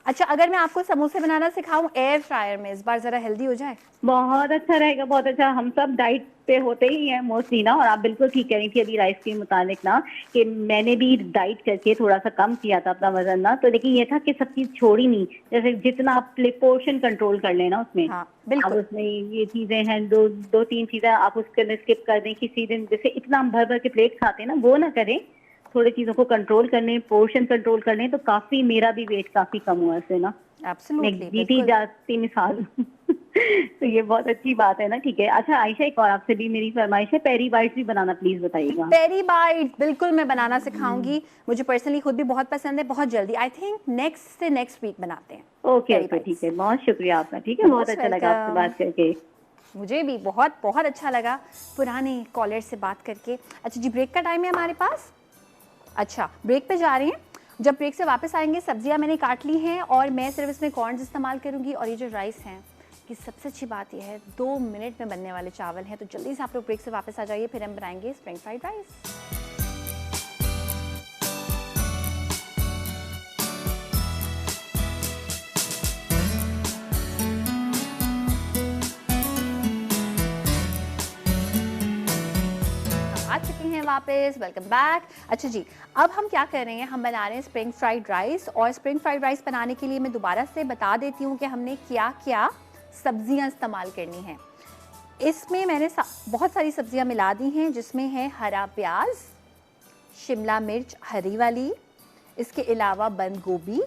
अच्छा, अगर मैं आपको समोसे बनाना सिखाऊं एयर फ्रायर में, इस बार जरा हेल्दी हो जाए। बहुत अच्छा रहेगा, बहुत अच्छा। हम सब डाइट पे होते ही हैं मोस्टली ना, और आप बिल्कुल ठीक कह रही थी अभी राइस के मुतालिक ना, कि मैंने भी डाइट करके थोड़ा सा कम किया था अपना वजन ना, तो लेकिन ये था कि सब चीज छोड़ी नहीं। जैसे जितना आप पोर्शन कंट्रोल कर लेना उसमें। हाँ अब बिल्कुल। उसमें ये चीजें हैं, दो तीन चीजें आप उसके अंदर स्किप कर दें किसी दिन, जैसे इतना हम भर भर के प्लेट खाते हैं ना, वो ना करें। थोड़ी चीजों को कंट्रोल करने, पोर्शन कंट्रोल करने, तो काफी मेरा भी वेट काफी कम हुआ इससे ना। मैं एब्सोल्युटली, जीती बिल्कुल। जाती मिसाल। तो ये बहुत अच्छी बात है ना, ठीक है। अच्छा आयशा, एक और आपसे भी मेरी फरमाइश है, पेरी बाइट्स भी बनाना प्लीज बताइएगा। पेरी बाइट बिल्कुल मैं बनाना सिखाऊंगी। मुझे पर्सनली खुद भी बहुत पसंद है। बहुत जल्दी, आई थिंक नेक्स्ट से नेक्स्ट वीक बनाते हैं ओके पेरी ओके, ठीक बाइट्स। है, बहुत शुक्रिया आपका, ठीक है, बहुत मोस्ट अच्छा लगा आपसे वेलकम। बात करके। मुझे भी बहुत बहुत अच्छा लगा पुराने कॉलर से बात करके। अच्छा जी, ब्रेक का टाइम है हमारे पास। अच्छा, ब्रेक पे जा रहे हैं। जब ब्रेक से वापस आएंगे, सब्जियां मैंने काट ली हैं और मैं सिर्फ इसमें कॉर्न्स इस्तेमाल करूंगी। और ये जो राइस हैं, कि सबसे अच्छी बात यह है 2 मिनट में बनने वाले चावल हैं। तो जल्दी से आप लोग ब्रेक से वापस आ जाइए, फिर हम बनाएंगे स्प्रिंग फ्राइड राइस। आ चुकी हैं वापस, वेलकम बैक। अच्छा जी, अब हम क्या कर रहे हैं, हम बना रहे हैं स्प्रिंग फ्राइड राइस। और स्प्रिंग फ्राइड राइस बनाने के लिए मैं दोबारा से बता देती हूँ कि हमने क्या क्या सब्जियां इस्तेमाल करनी हैं। इसमें मैंने बहुत सारी सब्जियां मिला दी हैं, जिसमें है हरा प्याज, शिमला मिर्च हरी वाली, इसके अलावा बंद गोभी,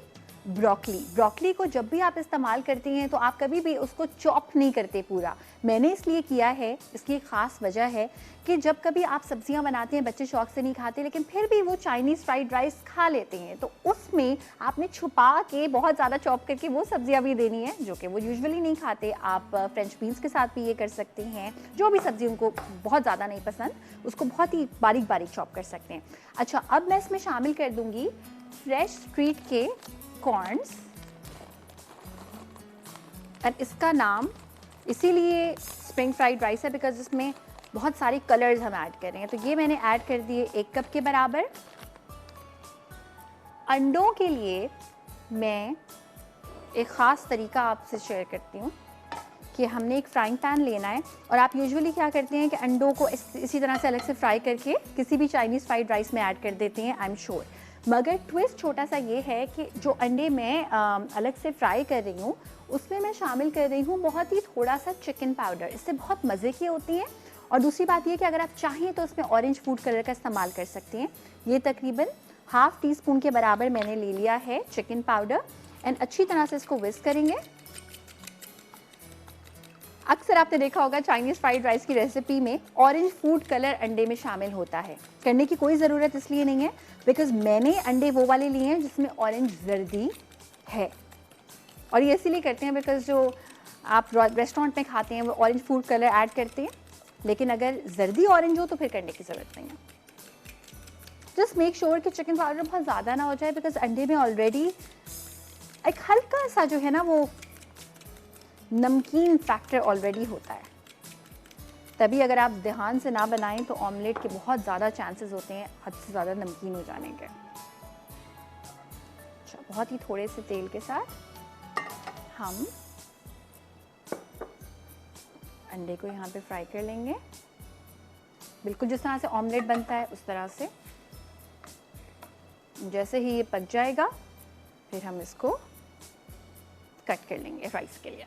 ब्रोकली को जब भी आप इस्तेमाल करती हैं तो आप कभी भी उसको चॉप नहीं करते पूरा। मैंने इसलिए किया है, इसकी एक ख़ास वजह है कि जब कभी आप सब्जियां बनाते हैं, बच्चे शौक से नहीं खाते लेकिन फिर भी वो चाइनीज़ फ्राइड राइस खा लेते हैं, तो उसमें आपने छुपा के बहुत ज़्यादा चॉप करके वो सब्जियां भी देनी है जो कि वो यूजुअली नहीं खाते। आप फ्रेंच बीन्स के साथ भी ये कर सकती हैं। जो भी सब्जी उनको बहुत ज़्यादा नहीं पसंद, उसको बहुत ही बारीक बारीक चॉप कर सकते हैं। अच्छा, अब मैं इसमें शामिल कर दूंगी फ्रेश स्ट्रीट के कॉर्न्स। और इसका नाम इसीलिए स्प्रिंग फ्राइड राइस है बिकॉज इसमें बहुत सारे कलर्स हम ऐड कर रहे हैं। तो ये मैंने ऐड कर दिए 1 कप के बराबर। अंडों के लिए मैं एक ख़ास तरीका आपसे शेयर करती हूँ कि हमने एक फ्राइंग पैन लेना है। और आप यूजुअली क्या करते हैं कि अंडों को इसी तरह से अलग से फ्राई करके किसी भी चाइनीज़ फ्राइड राइस में ऐड कर देते हैं, आई एम श्योर। मगर ट्विस्ट छोटा सा ये है कि जो अंडे मैं अलग से फ्राई कर रही हूँ, उसमें मैं शामिल कर रही हूँ बहुत ही थोड़ा सा चिकन पाउडर। इससे बहुत मज़े की होती हैं। और दूसरी बात ये कि अगर आप चाहें तो इसमें ऑरेंज फूड कलर का इस्तेमाल कर सकते हैं। ये तकरीबन ½ टीस्पून के बराबर मैंने ले लिया है चिकन पाउडर। एंड अच्छी तरह से इसको विस्क करेंगे। अक्सर आपने देखा होगा चाइनीज़ फ्राइड राइस की रेसिपी में ऑरेंज फूड कलर अंडे में शामिल होता है। करने की कोई ज़रूरत इसलिए नहीं है बिकॉज मैंने अंडे वो वाले लिए हैं जिसमें ऑरेंज जर्दी है। और ये इसीलिए करते हैं बिकॉज जो आप रेस्टोरेंट में खाते हैं वो ऑरेंज फूड कलर ऐड करते हैं, लेकिन अगर जर्दी ऑरेंज हो तो फिर करने की ज़रूरत नहीं है। जस्ट मेक श्योर कि चिकन पाउडर बहुत ज़्यादा ना हो जाए बिकॉज अंडे में ऑलरेडी एक हल्का सा जो है ना वो नमकीन फैक्टर ऑलरेडी होता है। तभी अगर आप ध्यान से ना बनाएं तो ऑमलेट के बहुत ज़्यादा चांसेस होते हैं हद से ज़्यादा नमकीन हो जाने के। अच्छा, बहुत ही थोड़े से तेल के साथ हम अंडे को यहाँ पे फ्राई कर लेंगे, बिल्कुल जिस तरह से ऑमलेट बनता है उस तरह से। जैसे ही ये पक जाएगा फिर हम इसको कट कर लेंगे राइस के लिए।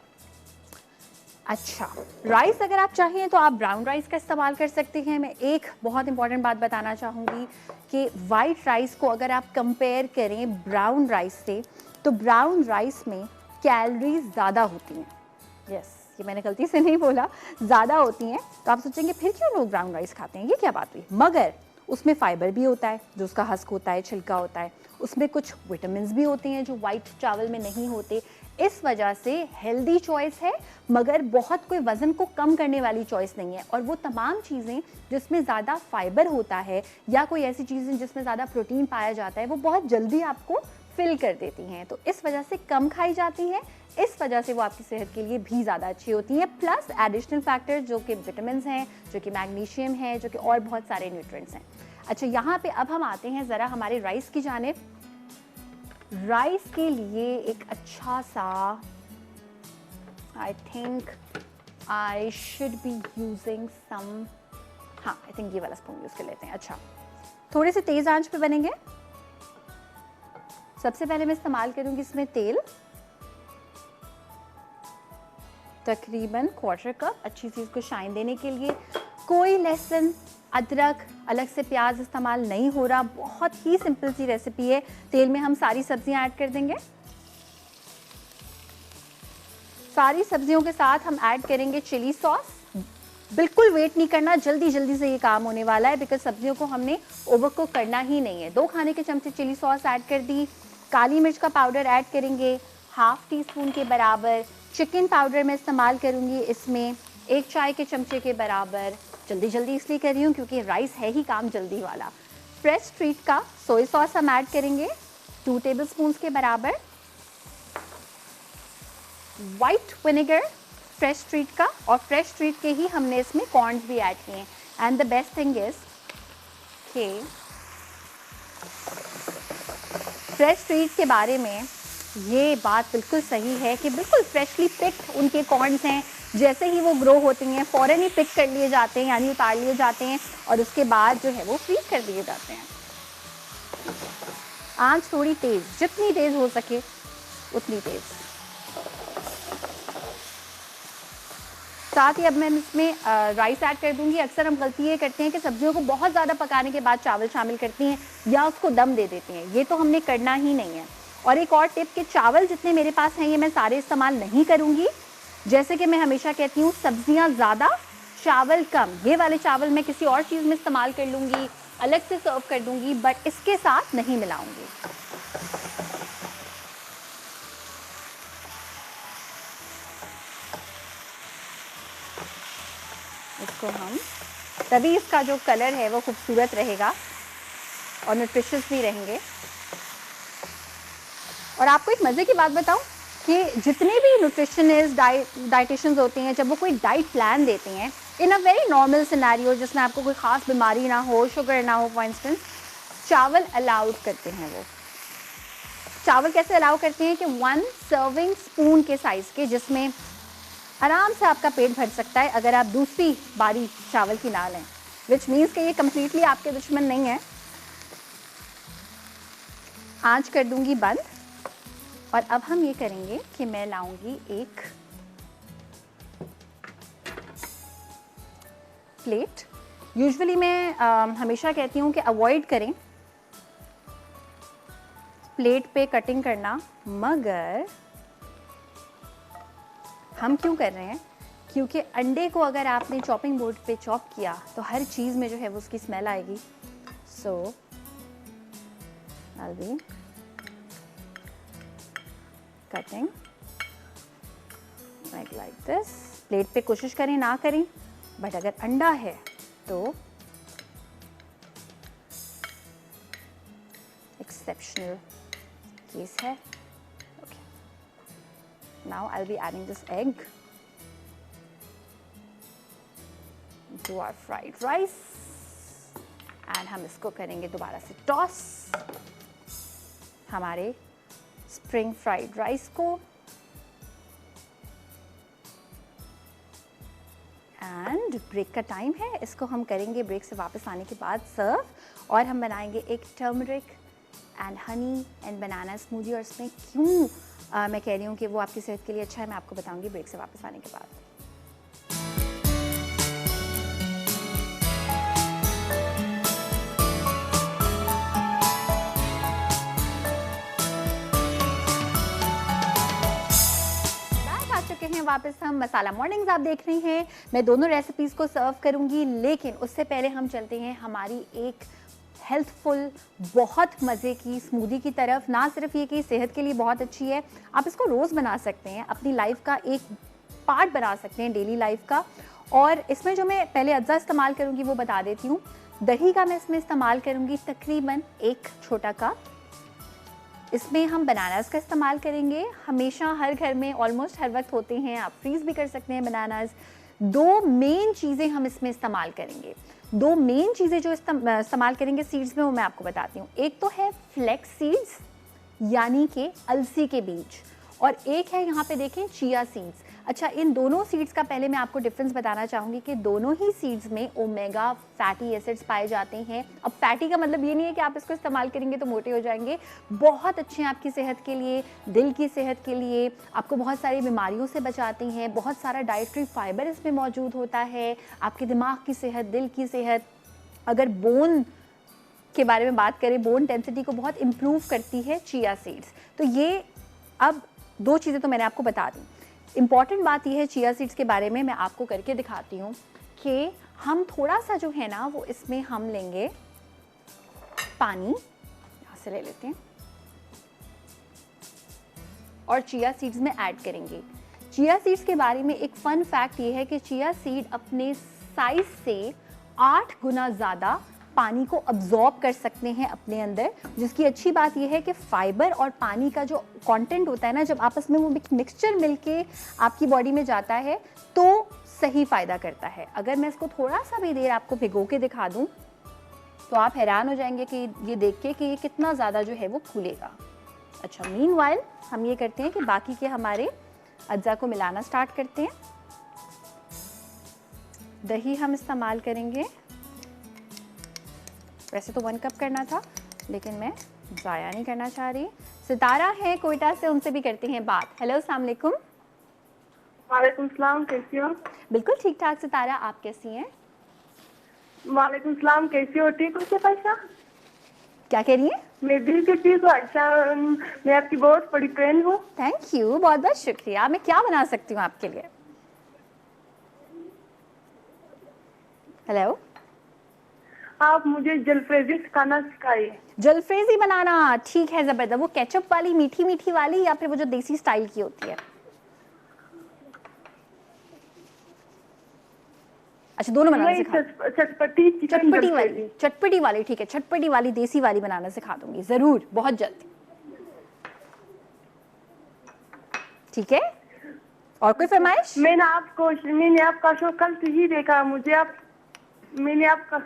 अच्छा, राइस अगर आप चाहें तो आप ब्राउन राइस का इस्तेमाल कर सकते हैं। मैं एक बहुत इंपॉर्टेंट बात बताना चाहूँगी कि वाइट राइस को अगर आप कंपेयर करें ब्राउन राइस से, तो ब्राउन राइस में कैलोरीज ज़्यादा होती हैं। यस, ये मैंने गलती से नहीं बोला, ज़्यादा होती हैं। तो आप सोचेंगे फिर क्यों लोग ब्राउन राइस खाते हैं, ये क्या बात हुई। मगर उसमें फाइबर भी होता है, जो उसका हस्क होता है, छिलका होता है, उसमें कुछ विटामिन्स भी होते हैं जो वाइट चावल में नहीं होते। इस वजह से हेल्दी चॉइस है, मगर बहुत कोई वज़न को कम करने वाली चॉइस नहीं है। और वो तमाम चीज़ें जिसमें ज़्यादा फाइबर होता है या कोई ऐसी चीज़ें जिसमें ज़्यादा प्रोटीन पाया जाता है, वो बहुत जल्दी आपको फिल कर देती हैं। तो इस वजह से कम खाई जाती हैं, इस वजह से वो आपकी सेहत के लिए भी ज़्यादा अच्छी होती हैं। प्लस एडिशनल फैक्टर जो कि विटामिन्स हैं, जो कि मैग्नीशियम है, जो कि और बहुत सारे न्यूट्रिएंट्स हैं। अच्छा, यहाँ पे अब हम आते हैं ज़रा हमारे राइस की जानिब। राइस के लिए एक अच्छा सा, I think I should be using some, हाँ आई थिंक ये वाला स्पून यूज़ कर लेते हैं। अच्छा, थोड़े से तेज़ आंच पे बनेंगे। सबसे पहले मैं इस्तेमाल करूँगी इसमें तेल, तकरीबन 1/4 कप, अच्छी चीज़ को शाइन देने के लिए। कोई लहसुन, अदरक, अलग से प्याज इस्तेमाल नहीं हो रहा, बहुत ही सिंपल सी रेसिपी है। तेल में हम सारी सब्जियां ऐड कर देंगे। सारी सब्जियों के साथ हम ऐड करेंगे चिली सॉस। बिल्कुल वेट नहीं करना, जल्दी जल्दी से ये काम होने वाला है, बिकॉज सब्जियों को हमने ओवरकुक करना ही नहीं है। 2 खाने के चमचे चिली सॉस ऐड कर दी। काली मिर्च का पाउडर ऐड करेंगे 1/2 टीस्पून के बराबर। चिकन पाउडर मैं इस्तेमाल करूँगी इसमें 1 चाय के चमचे के बराबर। जल्दी जल्दी इसलिए कर रही हूँ क्योंकि राइस है ही काम जल्दी वाला। फ्रेश ट्रीट का सोया सॉस हम ऐड करेंगे 2 टेबलस्पून के बराबर। वाइट विनेगर फ्रेश ट्रीट का, और फ्रेश ट्रीट के ही हमने इसमें कॉर्न्स भी ऐड किए हैं। And the best thing is कि फ्रेश ट्रीट के बारे में ये बात बिल्कुल सही है कि बिल्कुल फ्रेशली पिक्ड उनके कॉर्न्स हैं। जैसे ही वो ग्रो होती हैं फ़ौरन ही पिक कर लिए जाते हैं, यानी उतार लिए जाते हैं, और उसके बाद जो है वो फ्रीज कर दिए जाते हैं। आंच थोड़ी तेज़, जितनी तेज़ हो सके उतनी तेज़। साथ ही अब मैं इसमें राइस ऐड कर दूंगी। अक्सर हम गलती ये करते हैं कि सब्जियों को बहुत ज़्यादा पकाने के बाद चावल शामिल करती हैं या उसको दम दे देती हैं। ये तो हमने करना ही नहीं है। और एक और टिप कि चावल जितने मेरे पास हैं ये मैं सारे इस्तेमाल नहीं करूँगी। जैसे कि मैं हमेशा कहती हूँ, सब्जियाँ ज़्यादा, चावल कम। ये वाले चावल मैं किसी और चीज़ में इस्तेमाल कर लूँगी, अलग से सर्व कर दूँगी, बट इसके साथ नहीं मिलाऊँगी। इसको हम, तभी इसका जो कलर है वो खूबसूरत रहेगा और न्यूट्रिशियस भी रहेंगे। और आपको एक मज़े की बात बताऊं कि जितने भी न्यूट्रिशनिस्ट, डाइटिशियंस होते हैं, जब वो कोई डाइट प्लान देते हैं इन अ वेरी नॉर्मल सिनेरियो जिसमें आपको कोई ख़ास बीमारी ना हो, शुगर ना हो फॉर इंस्टेंस, चावल अलाउड करते हैं। वो चावल कैसे अलाउ करते हैं कि 1 सर्विंग स्पून के साइज़ के, जिसमें आराम से आपका पेट भर सकता है अगर आप दूसरी बारी चावल की ना लें, विच मीन्स कि ये कम्प्लीटली आपके दुश्मन नहीं है। आंच कर दूंगी बंद, और अब हम ये करेंगे कि मैं लाऊंगी एक प्लेट। यूजुअली मैं हमेशा कहती हूँ कि अवॉइड करें प्लेट पे कटिंग करना, मगर हम क्यों कर रहे हैं? क्योंकि अंडे को अगर आपने चॉपिंग बोर्ड पे चॉप किया तो हर चीज़ में जो है वो उसकी स्मेल आएगी। सो I'll be cutting like this। Plate पे कोशिश करें ना करें, बट अगर अंडा है तो एक्सेप्शनल केस है। Okay, now I will be adding this egg to our fried rice, and हम इसको करेंगे दोबारा से टॉस हमारे स्प्रिंग फ्राइड राइस को। एंड ब्रेक का टाइम है, इसको हम करेंगे ब्रेक से वापस आने के बाद सर्व, और हम बनाएंगे एक turmeric and honey and banana smoothie. और इसमें क्यों मैं कह रही हूँ कि वो आपकी सेहत के लिए अच्छा है, मैं आपको बताऊंगी ब्रेक से वापस आने के बाद। चुके हैं वापस हम। मसाला मॉर्निंग्स आप देख रहे हैं। मैं दोनों रेसिपीज़ को सर्व करूंगी, लेकिन उससे पहले हम चलते हैं हमारी एक हेल्थफुल बहुत मज़े की स्मूदी की तरफ। ना सिर्फ ये कि सेहत के लिए बहुत अच्छी है, आप इसको रोज़ बना सकते हैं, अपनी लाइफ का एक पार्ट बना सकते हैं, डेली लाइफ का। और इसमें जो मैं पहले अज्जा इस्तेमाल करूंगी वो बता देती हूँ। दही का मैं इसमें इस्तेमाल करूंगी तकरीबन 1 छोटा कप। इसमें हम बनानास का इस्तेमाल करेंगे। हमेशा हर घर में ऑलमोस्ट हर वक्त होते हैं, आप फ्रीज भी कर सकते हैं बनानास। 2 मेन चीज़ें हम इसमें इस्तेमाल करेंगे। 2 मेन चीज़ें जो इस्तेमाल करेंगे सीड्स में, वो मैं आपको बताती हूँ। एक तो है फ्लेक्स सीड्स यानी कि अलसी के बीज, और एक है यहाँ पे देखें चिया सीड्स। अच्छा, इन दोनों सीड्स का पहले मैं आपको डिफरेंस बताना चाहूँगी कि दोनों ही सीड्स में ओमेगा फैटी एसिड्स पाए जाते हैं। अब फैटी का मतलब ये नहीं है कि आप इसको इस्तेमाल करेंगे तो मोटे हो जाएंगे। बहुत अच्छे हैं आपकी सेहत के लिए, दिल की सेहत के लिए, आपको बहुत सारी बीमारियों से बचाती हैं। बहुत सारा डाइटरी फाइबर इसमें मौजूद होता है, आपके दिमाग की सेहत, दिल की सेहत। अगर बोन के बारे में बात करें, बोन डेंसिटी को बहुत इम्प्रूव करती है चिया सीड्स। तो ये अब 2 चीज़ें तो मैंने आपको बता दी। इम्पॉर्टेंट बात यह है चिया सीड्स के बारे में, मैं आपको करके दिखाती हूँ कि हम थोड़ा सा जो है ना वो इसमें हम लेंगे पानी, यहाँ से ले लेते हैं, और चिया सीड्स में ऐड करेंगे। चिया सीड्स के बारे में एक फ़न फैक्ट ये है कि चिया सीड अपने साइज से 8 गुना ज़्यादा पानी को अब्जॉर्ब कर सकते हैं अपने अंदर, जिसकी अच्छी बात यह है कि फाइबर और पानी का जो कंटेंट होता है ना, जब आपस में वो मिक्सचर मिलके आपकी बॉडी में जाता है तो सही फ़ायदा करता है। अगर मैं इसको थोड़ा सा भी देर आपको भिगो के दिखा दूं तो आप हैरान हो जाएंगे कि ये देख के कि ये कितना ज़्यादा जो है वो फूलेगा। अच्छा, मीनवाइल हम ये करते हैं कि बाकी के हमारे अज्जा को मिलाना स्टार्ट करते हैं। दही हम इस्तेमाल करेंगे, वैसे तो 1 कप करना था लेकिन मैं ज़ाया नहीं करना चाह रही। सितारा है कोयटा से, उनसे भी करते हैं बात। हेलो, अस्सलाम वालेकुम। वालेकुम सलाम, कैसी हो? बिल्कुल ठीक ठाक सितारा, आप कैसी हैं? वालेकुम सलाम, कैसी हो? ठीक हो आयशा? क्या कह रही हैं? मैं दिल की ठीक हूँ आयशा, मैं आपकी बहुत बड़ी फैन हूँ। थैंक यू, बहुत बहुत शुक्रिया। मैं क्या बना सकती हूँ आपके लिए? हेलो, आप मुझे जलफेजी खाना सिखाइए। जलफेजी बनाना, ठीक है, ज़बरदस्त। वो केचप वाली, मीठी मीठी वाली, या फिर वो जो देसी स्टाइल की होती है? अच्छा, दोनों बनाना सिखा। चटपटी चटपटी वाली, चटपटी वाली, ठीक है, चटपटी वाली देसी वाली बनाना सिखा दूंगी ज़रूर, बहुत जल्द। ठीक है, और कोई फरमाइश? मैंने आपका शो कल से ही देखा, मैंने आपका।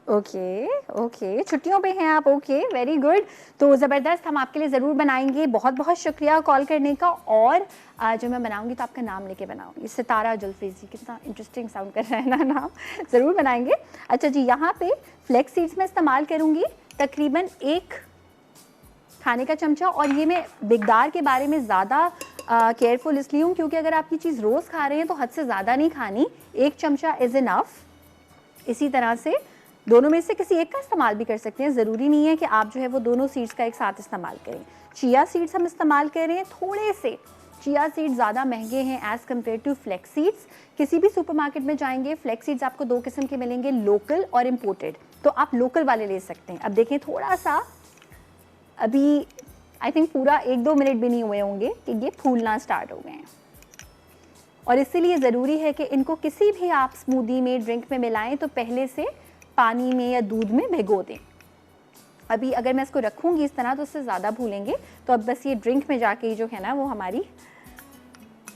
ओके, छुट्टियों पे हैं आप? Okay, very good. तो ज़बरदस्त, हम आपके लिए ज़रूर बनाएंगे। बहुत बहुत शुक्रिया कॉल करने का। और जो मैं बनाऊंगी तो आपका नाम लेके बनाऊंगी, सितारा जुल्फेजी। कितना इंटरेस्टिंग साउंड कर रहा है ना नाम, ज़रूर बनाएंगे। अच्छा जी, यहाँ पे फ्लेक्स सीड्स में इस्तेमाल करूँगी तकरीबन 1 खाने का चमचा। और ये मैं मिकदार के बारे में ज़्यादा केयरफुल इसलिए हूँ क्योंकि अगर आप ये चीज़ रोज़ खा रहे हैं तो हद से ज़्यादा नहीं खानी, 1 चमचा इज़ इनफ। इसी तरह से दोनों में से किसी एक का इस्तेमाल भी कर सकते हैं, ज़रूरी नहीं है कि आप जो है वो दोनों सीड्स का एक साथ इस्तेमाल करें। चिया सीड्स हम इस्तेमाल कर रहे हैं थोड़े से। चिया सीड्स ज़्यादा महंगे हैं as compare to flax seeds. किसी भी सुपरमार्केट में जाएंगे, फ्लेक्स सीड्स आपको 2 किस्म के मिलेंगे, लोकल और इम्पोर्टेड। तो आप लोकल वाले ले सकते हैं। अब देखें, थोड़ा सा अभी आई थिंक पूरा 1-2 मिनट भी नहीं हुए होंगे कि ये फूलना स्टार्ट हो गए हैं, और इसीलिए ज़रूरी है कि इनको किसी भी आप स्मूदी में, ड्रिंक में मिलाएं तो पहले से पानी में या दूध में भिगो दें। अभी अगर मैं इसको रखूँगी इस तरह तो उससे ज़्यादा भूलेंगे, तो अब बस ये ड्रिंक में जाके ही जो है ना वो हमारी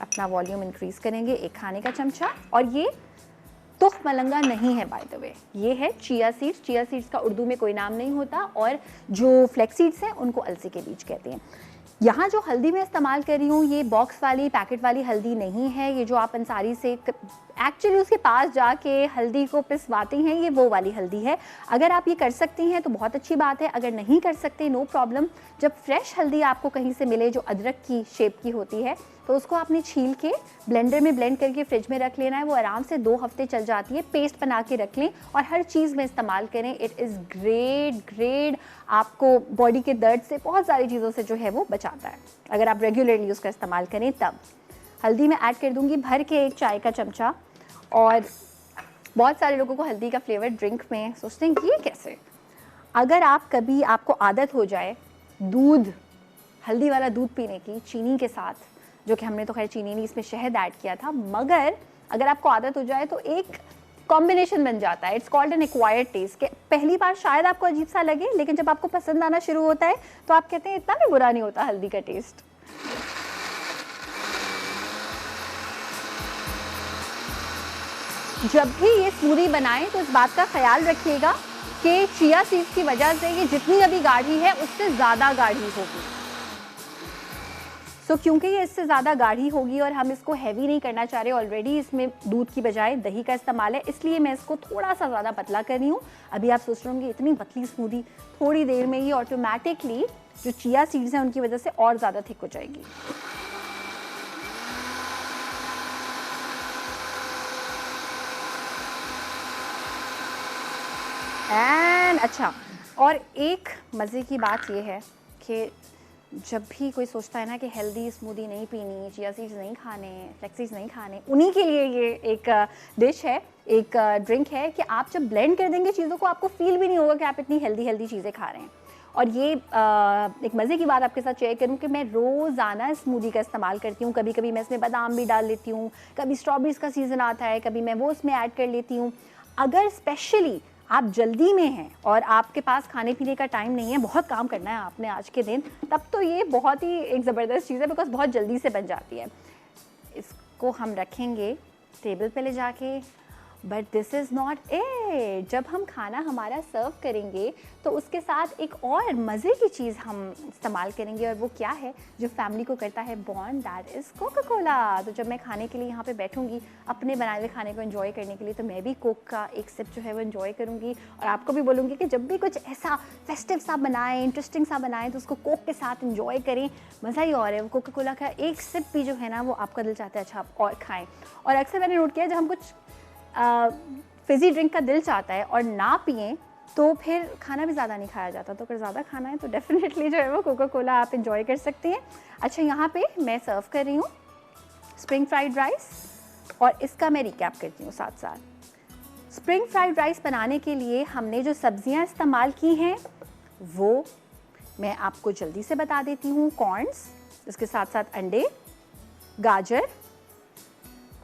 अपना वॉल्यूम इंक्रीज़ करेंगे 1 खाने का चमचा। और ये तुख मलंगा नहीं है बाय द वे, ये है चिया सीड्स। चिया सीड्स का उर्दू में कोई नाम नहीं होता, और जो फ्लेक्स सीड्स हैं उनको अलसी के बीज कहते हैं। यहाँ जो हल्दी मैं इस्तेमाल कर रही हूँ ये बॉक्स वाली, पैकेट वाली हल्दी नहीं है। ये जो आप अंसारी से एक्चुअली उसके पास जाके हल्दी को पिसवाते हैं, ये वो वाली हल्दी है। अगर आप ये कर सकती हैं तो बहुत अच्छी बात है, अगर नहीं कर सकते नो प्रॉब्लम। जब फ्रेश हल्दी आपको कहीं से मिले जो अदरक की शेप की होती है तो उसको आपने छील के ब्लेंडर में ब्लेंड करके फ्रिज में रख लेना है। वो आराम से 2 हफ्ते चल जाती है। पेस्ट बना के रख लें और हर चीज़ में इस्तेमाल करें। इट इज़ ग्रेट आपको बॉडी के दर्द से, बहुत सारी चीज़ों से जो है वो बचाता है, अगर आप रेगुलरली उसका इस्तेमाल करें तब। हल्दी मैं ऐड कर दूँगी भर के 1 चाय का चमचा। और बहुत सारे लोगों को हल्दी का फ्लेवर ड्रिंक में सोचते हैं ये कैसे। अगर आप कभी, आपको आदत हो जाए दूध, हल्दी वाला दूध पीने की चीनी के साथ, जो कि हमने तो खैर चीनी नहीं, इसमें शहद ऐड किया था, मगर अगर आपको आदत हो जाए तो एक कॉम्बिनेशन बन जाता है। It's called an acquired taste. के पहली बार शायद आपको अजीब सा लगे, लेकिन जब आपको पसंद आना शुरू होता है तो आप कहते हैं इतना भी बुरा नहीं होता हल्दी का टेस्ट। जब भी ये स्मूदी बनाएं तो इस बात का ख्याल रखिएगा कि चिया सीड्स की वजह से ये जितनी अभी गाढ़ी है उससे ज़्यादा गाढ़ी होगी। सो क्योंकि ये इससे ज़्यादा गाढ़ी होगी और हम इसको हैवी नहीं करना चाह रहे, ऑलरेडी इसमें दूध की बजाय दही का इस्तेमाल है, इसलिए मैं इसको थोड़ा सा ज़्यादा पतला कर रही हूँ। अभी आप सोच रहे होंगे इतनी पतली स्मूदी, थोड़ी देर में ये ऑटोमेटिकली जो चिया सीड्स हैं उनकी वजह से और ज़्यादा थिक हो जाएगी। एंड अच्छा, और एक मज़े की बात ये है कि जब भी कोई सोचता है ना कि हेल्दी स्मूदी नहीं पीनी, चिया सीड्स नहीं खाने, फ्लैक्स सीड्स नहीं खाने, उन्हीं के लिए ये एक डिश है, एक ड्रिंक है कि आप जब ब्लेंड कर देंगे चीज़ों को, आपको फील भी नहीं होगा कि आप इतनी हेल्दी चीज़ें खा रहे हैं। और ये एक मज़े की बात आपके साथ शेयर करूँ कि मैं रोज़ाना स्मूदी का इस्तेमाल करती हूँ। कभी कभी मैं इसमें बादाम भी डाल लेती हूँ, कभी स्ट्रॉबेरीज़ का सीज़न आता है, कभी मैं वो इसमें ऐड कर लेती हूँ। अगर स्पेशली आप जल्दी में हैं और आपके पास खाने पीने का टाइम नहीं है, बहुत काम करना है आपने आज के दिन, तब तो ये बहुत ही एक ज़बरदस्त चीज़ है, बिकॉज बहुत जल्दी से बन जाती है। इसको हम रखेंगे टेबल पे ले जाके, but this is not it. जब हम खाना हमारा सर्व करेंगे तो उसके साथ एक और मज़े की चीज़ हम इस्तेमाल करेंगे, और वो क्या है जो फैमिली को करता है bond, that is Coca Cola. तो जब मैं खाने के लिए यहाँ पे बैठूंगी अपने बनाए हुए खाने को एंजॉय करने के लिए, तो मैं भी कोक का एक सिप जो है वो एंजॉय करूँगी, और आपको भी बोलूँगी कि जब भी कुछ ऐसा फेस्टिव सा बनाएं, इंटरेस्टिंग सा बनाएं, तो उसको कोक के साथ एंजॉय करें। मज़ा ही और है। वो कोका कोला का एक सिप भी जो है ना, वो आपका दिल चाहता है अच्छा आप और खाएँ। और अक्सर मैंने नोट किया जब हम कुछ फिज़ी ड्रिंक का दिल चाहता है और ना पिएं तो फिर खाना भी ज़्यादा नहीं खाया जाता। तो अगर ज़्यादा खाना है तो डेफिनेटली जो है वो कोका कोला आप इंजॉय कर सकते हैं। अच्छा, यहाँ पे मैं सर्व कर रही हूँ स्प्रिंग फ्राइड राइस, और इसका मैं रिकैप करती हूँ साथ साथ। स्प्रिंग फ्राइड राइस बनाने के लिए हमने जो सब्जियाँ इस्तेमाल की हैं वो मैं आपको जल्दी से बता देती हूँ। कॉर्न्स, इसके साथ साथ अंडे, गाजर,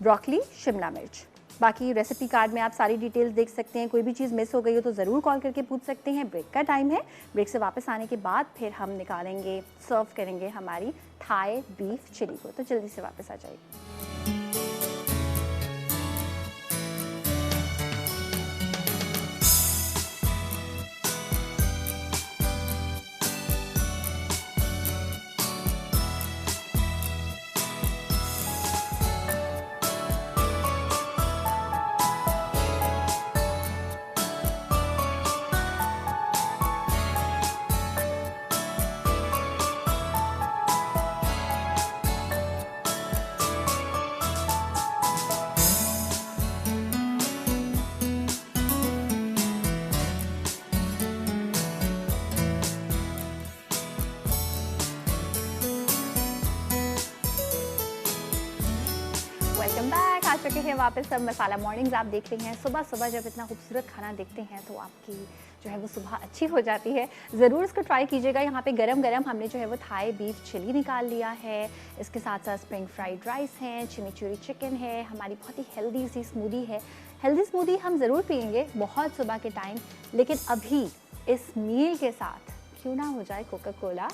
ब्रोकली, शिमला मिर्च। बाकी रेसिपी कार्ड में आप सारी डिटेल्स देख सकते हैं। कोई भी चीज़ मिस हो गई हो तो ज़रूर कॉल करके पूछ सकते हैं। ब्रेक का टाइम है, ब्रेक से वापस आने के बाद फिर हम निकालेंगे, सर्व करेंगे हमारी थाई बीफ चिली को। तो जल्दी से वापस आ जाइए। Welcome back. आ चुके हैं वापस सब मसाला मॉर्निंग्स आप देख रहे हैं। सुबह सुबह जब इतना खूबसूरत खाना देखते हैं तो आपकी जो है वो सुबह अच्छी हो जाती है। ज़रूर इसको ट्राई कीजिएगा। यहाँ पे गरम गरम हमने जो है वो थाई बीफ चिली निकाल लिया है। इसके साथ साथ स्प्रिंग फ्राइड राइस हैं, चिमिचूरी चिकन है, हमारी बहुत ही हेल्दी सी स्मूदी है। हेल्दी स्मूदी हम ज़रूर पियेंगे बहुत सुबह के टाइम, लेकिन अभी इस मील के साथ क्यों ना हो जाए कोका कोला।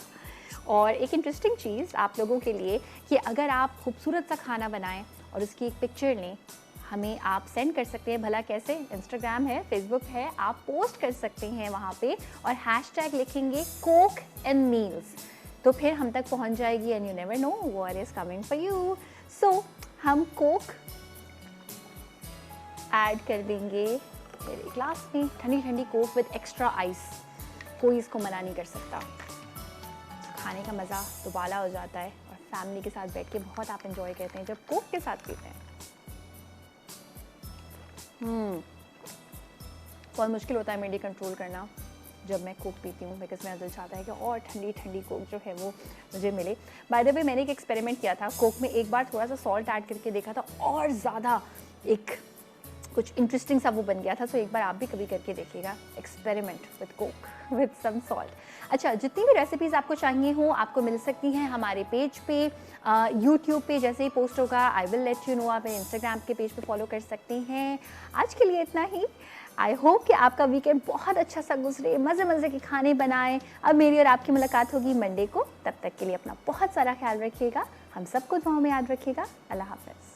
और एक इंटरेस्टिंग चीज़ आप लोगों के लिए कि अगर आप खूबसूरत सा खाना बनाएं और उसकी एक पिक्चर लें, हमें आप सेंड कर सकते हैं। भला कैसे? इंस्टाग्राम है, फेसबुक है, आप पोस्ट कर सकते हैं वहाँ पे और हैशटैग लिखेंगे कोक एंड मील्स, तो फिर हम तक पहुँच जाएगी। And you never know what is coming for you. So हम कोक ऐड कर देंगे मेरे ग्लास में, ठंडी ठंडी कोक विद एक्स्ट्रा आइस। कोई इसको मना नहीं कर सकता। खाने का मज़ा दुबाला हो जाता है और फैमिली के साथ बैठ के बहुत आप एंजॉय करते हैं जब कोक के साथ पीते हैं। बहुत मुश्किल होता है मेरे लिए कंट्रोल करना जब मैं कोक पीती हूँ, बिकॉज मेरा दिल चाहता है कि और ठंडी ठंडी कोक जो है वो मुझे मिले। बाय द वे मैंने एक एक्सपेरिमेंट किया था कोक में, एक बार थोड़ा सा सॉल्ट ऐड करके देखा था और ज़्यादा एक कुछ इंटरेस्टिंग सा वो बन गया था। सो एक बार आप भी कभी करके देखिएगा experiment with coke with some salt. अच्छा, जितनी भी रेसिपीज़ आपको चाहिए हो आपको मिल सकती हैं हमारे पेज पे, यूट्यूब पे जैसे ही पोस्ट होगा I will let you know. आप इंस्टाग्राम के पेज पे फॉलो कर सकते हैं। आज के लिए इतना ही। आई होप कि आपका वीकेंड बहुत अच्छा सा गुजरे, मज़े मज़े के खाने बनाएं। अब मेरी और आपकी मुलाकात होगी मंडे को, तब तक के लिए अपना बहुत सारा ख्याल रखिएगा, हम सबको दुआओं में याद रखिएगा। अल्लाह हाफ़िज़।